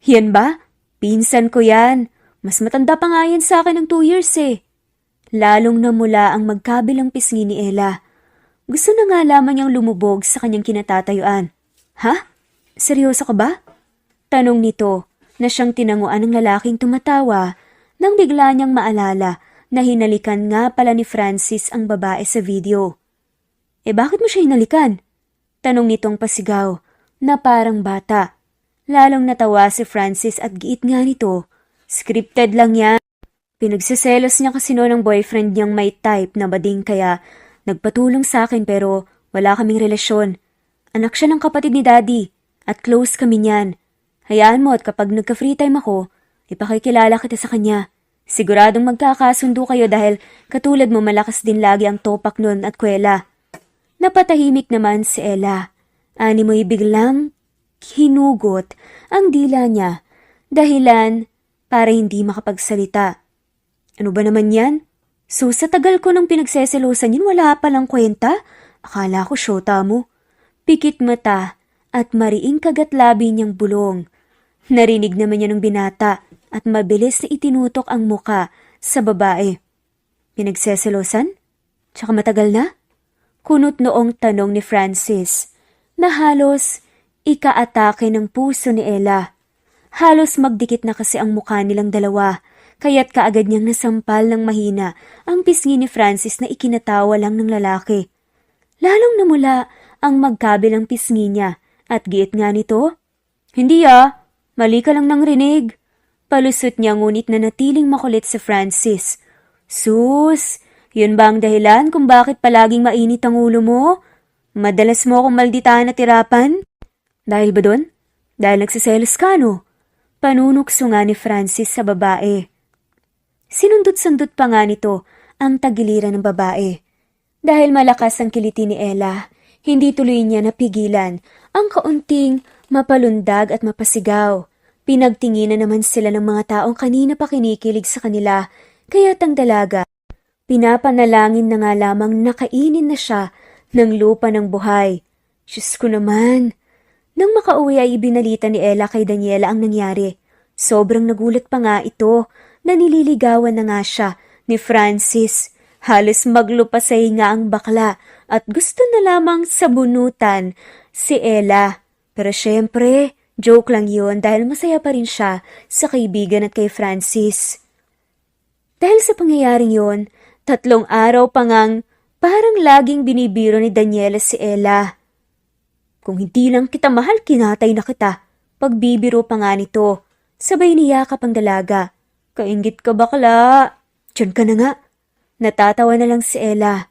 Yan ba? Pinsan ko yan. Mas matanda pa nga yan sa akin ng 2 years eh. Lalong namula ang magkabilang pisngi ni Ella. Gusto na nga lamang niyang lumubog sa kanyang kinatatayuan. Ha? Seryoso ka ba? Tanong nito na siyang tinanguan ng lalaking tumatawa nang bigla niyang maalala na hinalikan nga pala ni Francis ang babae sa video. Bakit mo siya hinalikan? Tanong nitong pasigaw na parang bata. Lalong natawa si Francis at giit nga nito. Scripted lang yan. Pinagsiselos niya kasi noon ng boyfriend niyang may type na bading kaya nagpatulong sa akin pero wala kaming relasyon. Anak siya ng kapatid ni Daddy at close kami niyan. Hayaan mo at kapag nagka-free time ako, ipakikilala kita sa kanya. Siguradong magkakasundo kayo dahil katulad mo malakas din lagi ang topak nun at kwela. Napatahimik naman si Ella. Animoy biglang hinugot ang dila niya, dahilan para hindi makapagsalita. Ano ba naman yan? So sa tagal ko nang pinagseselosan yun, wala palang kwenta? Akala ko syota mo. Pikit mata at mariing kagatlabi niyang bulong. Narinig naman niya ng binata at mabilis na itinutok ang muka sa babae. Pinagseselosan? Tsaka matagal na? Kunot noong tanong ni Francis na halos ika-atake ng puso ni Ella. Halos magdikit na kasi ang mukha nilang dalawa, kaya't kaagad niyang nasampal ng mahina ang pisngi ni Francis na ikinatawa lang ng lalaki. Lalong namula ang magkabilang pisngi niya at giit nga nito, "Hindi mali ka lang nang rinig." Palusot niya ngunit nanatiling makulit si Francis. "Sus, yun ba ang dahilan kung bakit palaging mainit ang ulo mo? Madalas mo akong malditahan at tirapan? Dahil ba doon? Dahil nagsiselos ka, no?" Panunukso nga ni Francis sa babae. Sinundot-sundot pa nga nito ang tagiliran ng babae. Dahil malakas ang kiliti ni Ella, hindi tuloy niya napigilan ang kaunting mapalundag at mapasigaw. Pinagtinginan naman sila ng mga taong kanina pa kinikilig sa kanila, kaya't ang dalaga, pinapanalangin na nga lamang nakainin na siya ng lupa ng buhay. Diyos ko naman! Nang makauwi ay ibinalita ni Ella kay Daniela ang nangyari. Sobrang nagulat pa nga ito na nililigawan na nga siya ni Francis. Halos maglupasay nga ang bakla at gusto na lamang sabunutan si Ella. Pero syempre, joke lang yun dahil masaya pa rin siya sa kaibigan at kay Francis. Dahil sa pangyayaring yun, 3 araw pa ngang parang laging binibiro ni Daniela si Ella. "Kung hindi lang kita mahal, kinatay na kita." Pagbibiro pa nga nito. Sabay niyakap ang dalaga. "Kainggit ka bakla. Diyan ka na nga." Natatawa na lang si Ella.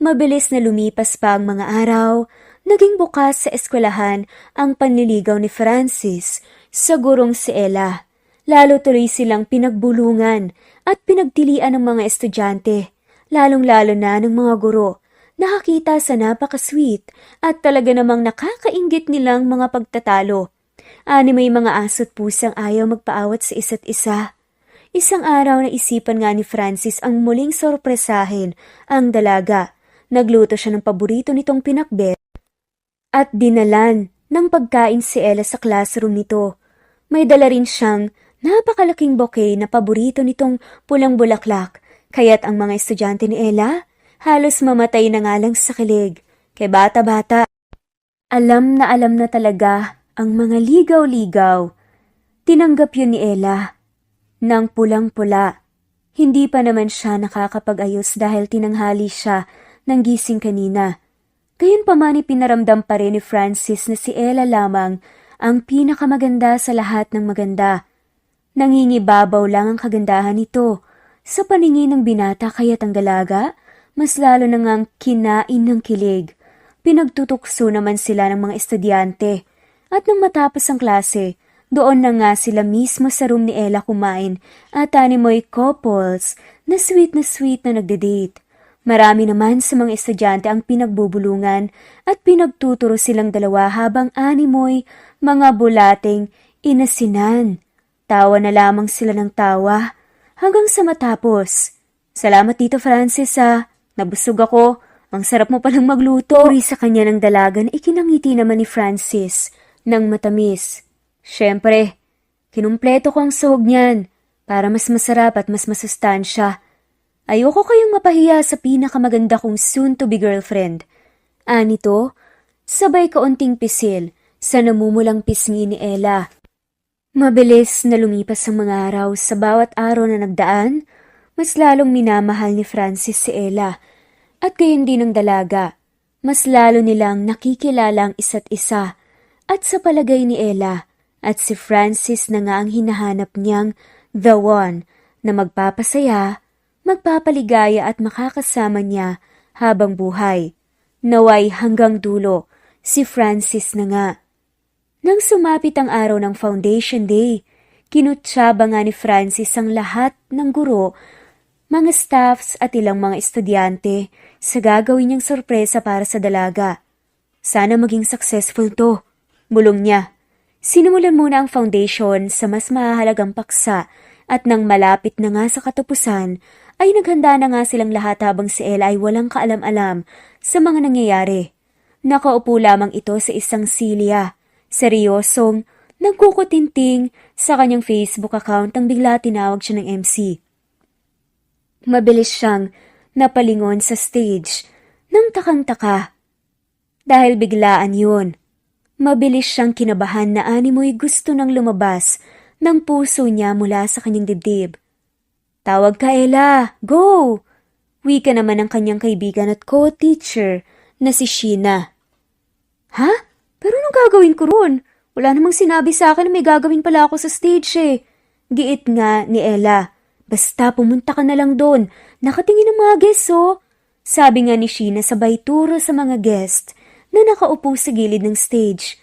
Mabilis na lumipas pa ang mga araw. Naging bukas sa eskwelahan ang panliligaw ni Francis sa gurong si Ella. Lalo tuloy silang pinagbulungan at pinagtilian ng mga estudyante, lalong-lalo na ng mga guro. Nakakita sa napaka-sweet at talaga namang nakakainggit nilang mga pagtatalo. May mga aso't pusang ayaw magpaawat sa isa't isa. Isang araw na isipan nga ni Francis ang muling sorpresahin ang dalaga. Nagluto siya ng paborito nitong pinakbet at dinalan ng pagkain si Ella sa classroom nito. May dala rin siyang napakalaking bouquet na paborito nitong pulang bulaklak, kaya't ang mga estudyante ni Ella halos mamatay na nga lang sa kilig. Kay bata-bata, alam na talaga ang mga ligaw-ligaw. Tinanggap yun ni Ella ng pulang-pula. Hindi pa naman siya nakakapag-ayos dahil tinanghali siya ng gising kanina. Gayunpaman pinaramdam pa rin ni Francis na si Ella lamang ang pinakamaganda sa lahat ng maganda. Nangingibabaw lang ang kagandahan nito sa paningin ng binata, kaya't ang dalaga mas lalo na ngang kinain ng kilig. Pinagtutukso naman sila ng mga estudyante. At nang matapos ang klase, doon na nga sila mismo sa room ni Ella kumain at animoy couples na sweet na nagde-date. Marami naman sa mga estudyante ang pinagbubulungan at pinagtuturo silang dalawa habang animoy mga bulating inasinan. Tawa na lamang sila ng tawa hanggang sa matapos. "Salamat Tito Francis Nabusog ako. Ang sarap mo palang magluto." Uri sa kanya ng dalaga na ikinangiti naman ni Francis ng matamis. "Syempre, kinumpleto ko ang sahog niyan para mas masarap at mas masustansya. Ayoko kayong mapahiya sa pinakamaganda kong soon-to-be girlfriend." Anito, sabay kaunting pisil sa namumulang pisngi ni Ella. Mabilis na lumipas ang mga araw. Sa bawat araw na nagdaan, mas lalong minamahal ni Francis si Ella. At gayon din ang dalaga. Mas lalo nilang nakikilala ang isa't isa. At sa palagay ni Ella, at si Francis na nga ang hinahanap niyang the one na magpapasaya, magpapaligaya at makakasama niya habang buhay. Naway hanggang dulo, si Francis na nga. Nang sumapit ang araw ng Foundation Day, kinutsaba nga ni Francis ang lahat ng guro, mga staffs at ilang mga estudyante sa gagawin niyang sorpresa para sa dalaga. "Sana maging successful to," bulong niya. Sinimulan muna ang foundation sa mas mahalagang paksa at nang malapit na nga sa katapusan, ay naghanda na nga silang lahat habang si Ella ay walang kaalam-alam sa mga nangyayari. Nakaupo lamang ito sa isang silya, seryosong nagkukutinting sa kanyang Facebook account nang bigla tinawag siya ng MC. Mabilis siyang napalingon sa stage nang takang-taka. Dahil biglaan yun. Mabilis siyang kinabahan na animoy gusto nang lumabas ng puso niya mula sa kanyang dibdib. Tawag ka, Ella! Go! Wika naman ng kanyang kaibigan at co-teacher na si Sheena. Ha? Pero anong gagawin ko ron? Wala namang sinabi sa akin na may gagawin pala ako sa stage eh. Giit nga ni Ella. Basta pumunta ka na lang doon. Nakatingin ang mga guests oh. Sabi nga ni Sheena sabay turo sa mga guest na nakaupo sa gilid ng stage.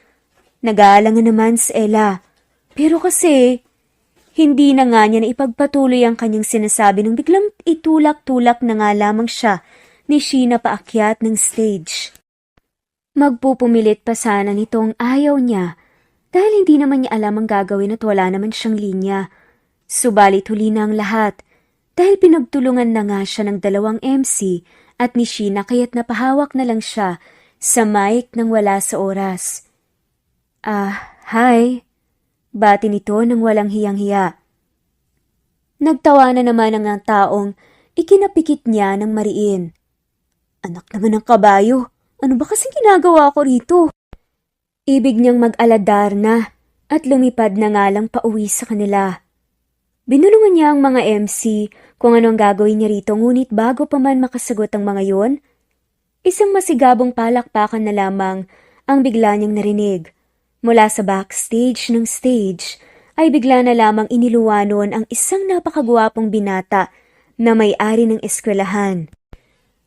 Nag-aalangan naman si Ella. Pero kasi, hindi na nga niya na ipagpatuloy ang kanyang sinasabi nang biglang itulak-tulak na nga lamang siya ni Sheena paakyat ng stage. Magpupumilit pa sana nitong ayaw niya dahil hindi naman niya alam ang gagawin at wala naman siyang linya. Subalit huli na ang lahat dahil pinagtulungan na nga siya ng dalawang MC at ni Sheena kaya't napahawak na lang siya sa mic nang wala sa oras. Hi. Bati nito nang walang hiyang-hiya. Nagtawa na naman ang taong ikinapikit niya ng mariin. Anak naman ng kabayo. Ano ba kasing ginagawa ko rito? Ibig niyang mag-aladar na at lumipad na nga lang pauwi sa kanila. Binulungan niya ang mga MC kung ano ang gagawin niya rito ngunit bago pa man makasagot ang mga yon, isang masigabong palakpakan na lamang ang bigla niyang narinig. Mula sa backstage ng stage ay bigla na lamang iniluwanon ang isang napakagwapong binata na may-ari ng eskwelahan.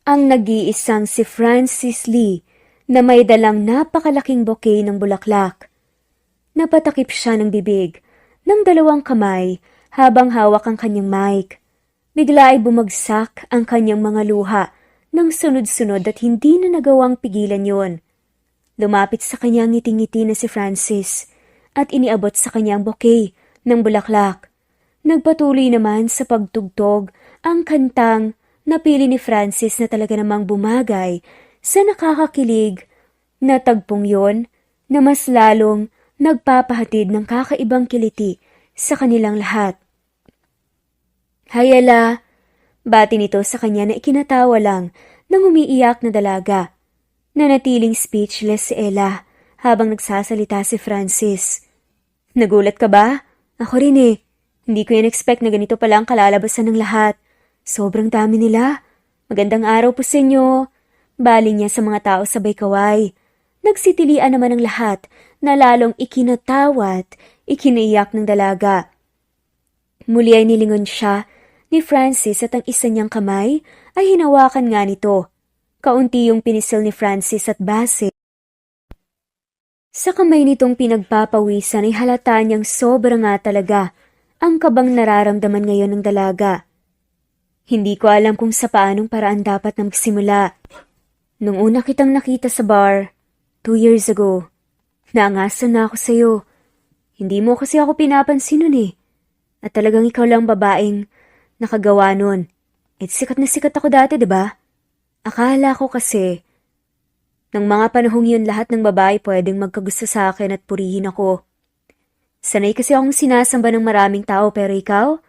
Ang nag-iisang si Francis Lee na may dalang napakalaking bouquet ng bulaklak. Napatakip siya ng bibig ng dalawang kamay habang hawak ang kanyang mic. Bigla ay bumagsak ang kanyang mga luha ng sunod-sunod at hindi na nagawang pigilan yon. Lumapit sa kanyang ngiting-ngiti na si Francis at iniabot sa kanyang bouquet ng bulaklak. Nagpatuloy naman sa pagtugtog ang kantang napili ni Francis na talaga namang bumagay sa nakakakilig na tagpong yon na mas lalong nagpapahatid ng kakaibang kiliti sa kanilang lahat. Hay Ella, bati nito sa kanya na ikinatawa lang ng umiiyak na dalaga. Nanatiling speechless si Ella habang nagsasalita si Francis. Nagulat ka ba? Ako rin eh. Hindi ko in-expect na ganito pala ang kalalabasan ng lahat. Sobrang dami nila. Magandang araw po sa inyo. Baling niya sa mga tao sabay kaway. Nagsitilian naman ang lahat na lalong ikinatawat, ikinaiyak ng dalaga. Muli ay nilingon siya ni Francis at ang isa niyang kamay ay hinawakan nga nito. Kaunti yung pinisil ni Francis at base. Sa kamay nitong pinagpapawisan ay halata niyang sobra nga talaga ang kabang nararamdaman ngayon ng dalaga. Hindi ko alam kung sa paanong paraan dapat na magsimula. Nung una kitang nakita sa bar, 2 years ago, naangasan na ako sa'yo. Hindi mo kasi ako pinapansin nun eh. At talagang ikaw lang babaeng nakagawa nun. At sikat na sikat ako dati, diba? Akala ko kasi, ng mga panahong yun lahat ng babae pwedeng magkagusto sa akin at purihin ako. Sanay kasi akong sinasamba ng maraming tao pero ikaw,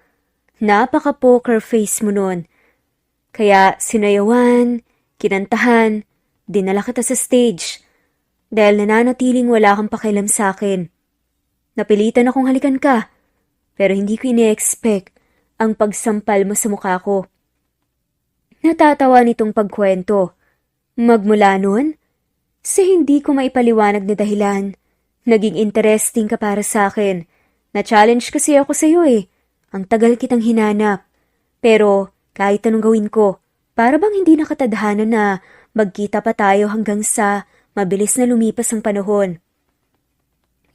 napaka-poker face mo nun. Kaya sinayawan, kinantahan, dinala kita sa stage. Dahil nananatiling wala kang pakialam sa akin. Napilitan akong halikan ka, pero hindi ko ine-expect ang pagsampal mo sa mukha ko. Natatawa nitong pagkwento. Magmula nun, sa hindi ko maipaliwanag na dahilan, naging interesting ka para sa akin. Na-challenge kasi ako sa iyo eh. Ang tagal kitang hinanap. Pero kahit anong gawin ko, para bang hindi nakatadhana na magkita pa tayo hanggang sa mabilis na lumipas ang panahon.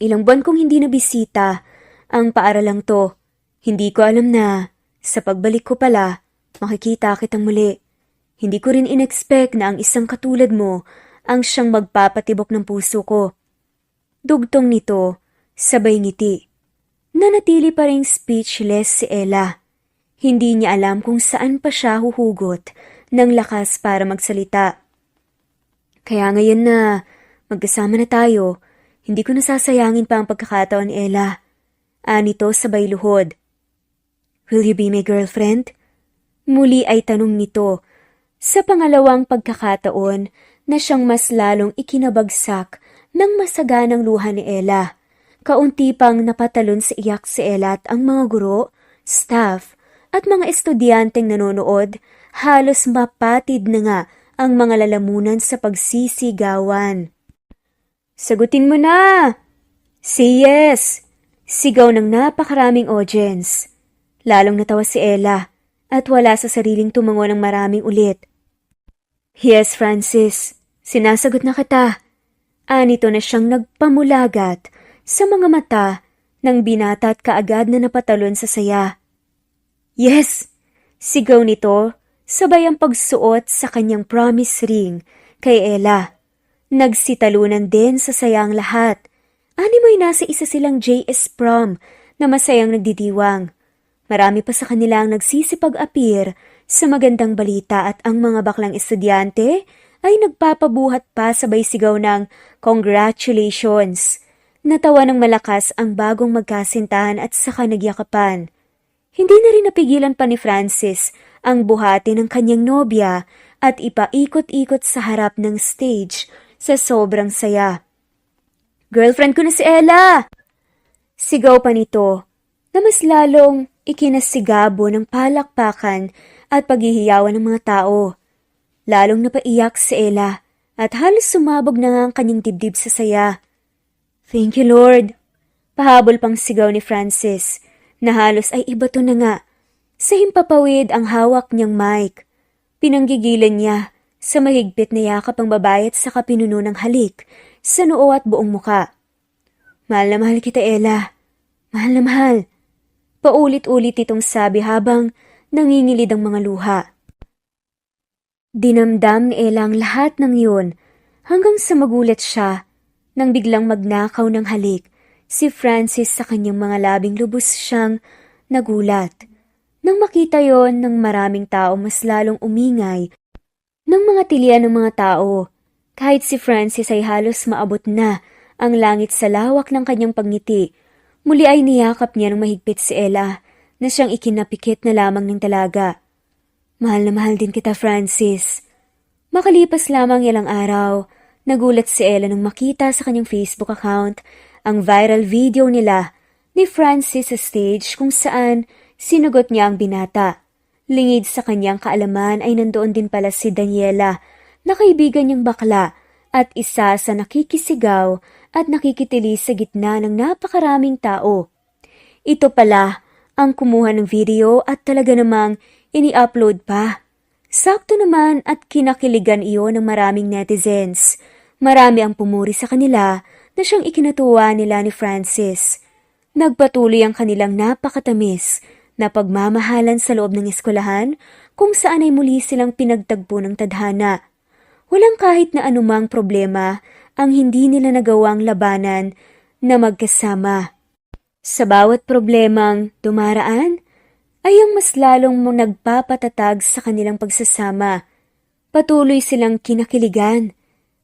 Ilang buwan kong hindi nabisita ang paaralang to. Hindi ko alam na sa pagbalik ko pala, makikita kitang muli. Hindi ko rin in-expect na ang isang katulad mo ang siyang magpapatibok ng puso ko. Dugtong nito, sabay ngiti. Nanatili pa ring speechless si Ella. Hindi niya alam kung saan pa siya huhugot ng lakas para magsalita. Kaya ngayon na magkasama na tayo, hindi ko nasasayangin pa ang pagkakataon ni Ella. Anito sabay luhod. Will you be my girlfriend? Muli ay tanong nito sa pangalawang pagkakataon na siyang mas lalong ikinabagsak ng masaganang luha ni Ella. Kaunti pang napatalon sa iyak si Ella at ang mga guro, staff, at mga estudyanteng nanonood, halos mapatid na nga ang mga lalamunan sa pagsisigawan. Sagutin mo na! Say yes! Sigaw ng napakaraming audience. Lalong natawa si Ella at wala sa sariling tumango ng maraming ulit. Yes, Francis. Sinasagot na kita. Anito na siyang nagpamulagat sa mga mata ng binata at kaagad na napatalon sa saya. Yes! Sigaw nito, sabay ang pagsuot sa kanyang promise ring kay Ella. Nagsitalunan din sa sayang lahat. Animoy nasa isa silang JS prom na masayang nagdidiwang. Marami pa sa kanila ang nagsisipag-appear sa magandang balita at ang mga baklang estudyante ay nagpapabuhat pa sabay sigaw ng congratulations. Natawa ng malakas ang bagong magkasintahan at saka nagyakapan. Hindi na rin napigilan pa ni Francis ang buhati ng kanyang nobya at ipaikot-ikot sa harap ng stage sa sobrang saya. Girlfriend ko na si Ella! Sigaw pa nito na mas lalong ikinasigabo ng palakpakan at paghihiyawan ng mga tao. Lalong napaiyak si Ella at halos sumabog na nga ang kanyang dibdib sa saya. Thank you, Lord! Pahabol pang sigaw ni Francis na halos ay ibato na nga. Sa himpapawid ang hawak niyang mic. Pinanggigilan niya sa mahigpit na yakap ang babae at saka pinuno ng halik sa noo at buong muka. Mahal na mahal kita, Ella. Mahal na mahal. Paulit-ulit itong sabi habang nangingilid ang mga luha. Dinamdam ni Ella ang lahat ng yun hanggang sa magulat siya nang biglang magnakaw ng halik si Francis sa kanyang mga labing lubos siyang nagulat. Nang makita yon ng maraming tao mas lalong umingay ng mga tilian ng mga tao. Kahit si Francis ay halos maabot na ang langit sa lawak ng kanyang pagngiti, muli ay niyakap niya ng mahigpit si Ella na siyang ikinapikit na lamang ng talaga. Mahal na mahal din kita, Francis. Makalipas lamang ilang araw, nagulat si Ella nang makita sa kanyang Facebook account ang viral video nila ni Francis sa stage kung saan sinagot niya ang binata. Lingid sa kanyang kaalaman ay nandoon din pala si Daniela na kaibigan niyang bakla at isa sa nakikisigaw at nakikitili sa gitna ng napakaraming tao. Ito pala ang kumuha ng video at talaga namang ini-upload pa. Sakto naman at kinakiligan iyon ng maraming netizens. Marami ang pumuri sa kanila na siyang ikinatuwa nila ni Francis. Nagpatuloy ang kanilang napakatamis na pagmamahalan sa loob ng eskwelahan kung saan ay muli silang pinagtagpo ng tadhana. Walang kahit na anumang problema ang hindi nila nagawang labanan na magkasama. Sa bawat problemang dumaraan, ay ang mas lalong nagpapatatag sa kanilang pagsasama. Patuloy silang kinakiligan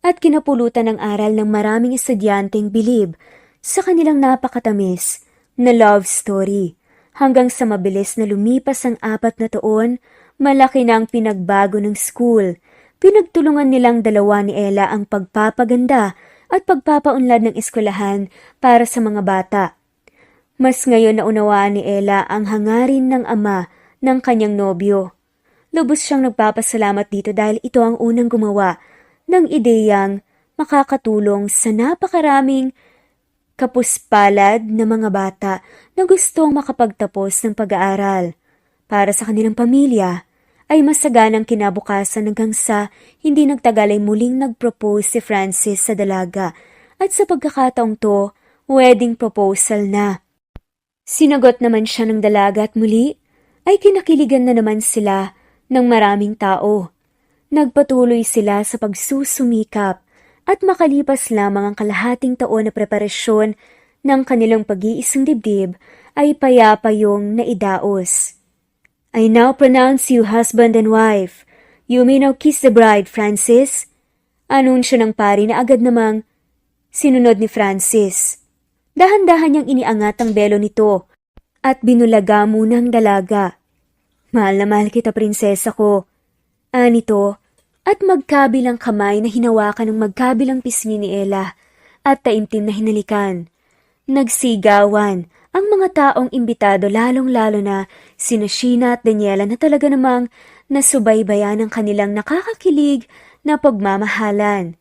at kinapulutan ng aral ng maraming estudyanteng bilib sa kanilang napakatamis na love story. Hanggang sa mabilis na lumipas ang 4 na taon, malaki na ang pinagbago ng school. Pinagtulungan nilang dalawa ni Ella ang pagpapaganda at pagpapaunlad ng eskwelahan para sa mga bata. Mas ngayon na unawaan ni Ella ang hangarin ng ama ng kanyang nobyo. Lubos siyang nagpapasalamat dito dahil ito ang unang gumawa ng ideyang makakatulong sa napakaraming kapuspalad na mga bata na gustong makapagtapos ng pag-aaral. Para sa kanilang pamilya, ay masaganang kinabukasan hanggang sa hindi nagtagal ay muling nag-propose si Francis sa dalaga at sa pagkakataong to, wedding proposal na. Sinagot naman siya ng dalaga at muli ay kinakiligan na naman sila ng maraming tao. Nagpatuloy sila sa pagsusumikap at makalipas lamang ang kalahating taon na preparasyon ng kanilang pag-iisang dibdib ay payapa yung naidaos. I now pronounce you husband and wife. You may now kiss the bride, Francis. Anunsyo ng pari na agad namang sinunod ni Francis. Dahan-dahan niyang iniangat ang belo nito at binulaga muna ang dalaga. Mahal na mahal kita, prinsesa ko. Anito, at magkabilang kamay na hinawakan ng magkabilang pisngi ni Ella. at taimtim na hinalikan. Nagsigawan ang mga taong imbitado, lalong-lalo na sina Sheena at Daniela na talaga namang nasubaybayan ng kanilang nakakakilig na pagmamahalan.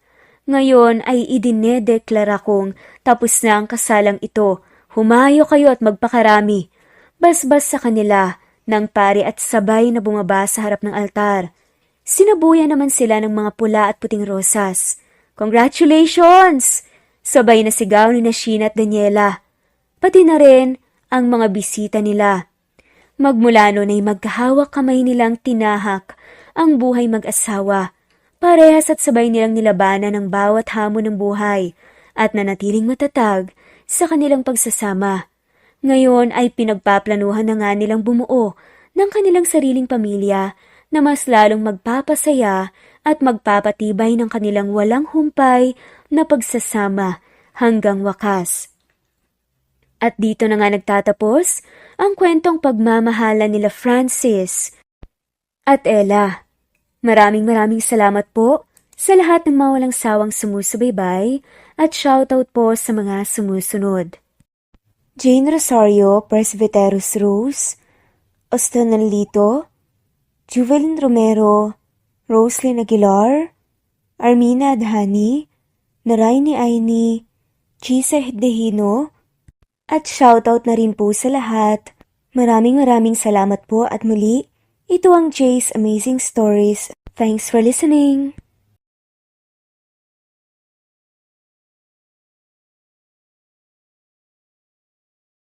Ngayon ay idinedeklara kong tapos na ang kasalang ito. Humayo kayo at magpakarami. Basbas sa kanila ng pari at sabay na bumaba sa harap ng altar. Sinabuyan naman sila ng mga pula at puting rosas. Congratulations! Sabay na sigaw ni Sheena at Daniela. Pati na rin ang mga bisita nila. Magmula noon ay magkahawak kamay nilang tinahak ang buhay mag-asawa. Parehas at sabay nilang nilabanan ang bawat hamon ng buhay at nanatiling matatag sa kanilang pagsasama. Ngayon ay pinagpaplanuhan na nga nilang bumuo ng kanilang sariling pamilya na mas lalong magpapasaya at magpapatibay ng kanilang walang humpay na pagsasama hanggang wakas. At dito na nga nagtatapos ang kwentong pagmamahalan nila Francis at Ella. Maraming salamat po sa lahat ng mga walang sawang sumusubaybay at shoutout po sa mga sumusunod. Jane Rosario Presbyteros Rose, Austin Nalito, Juvelin Romero, Roslyn Aguilar, Armina Adhani, Naraini Aini, Chisa Dehino, at shoutout na rin po sa lahat. Maraming salamat po at muli, ito ang Jay's Amazing Stories. Thanks for listening!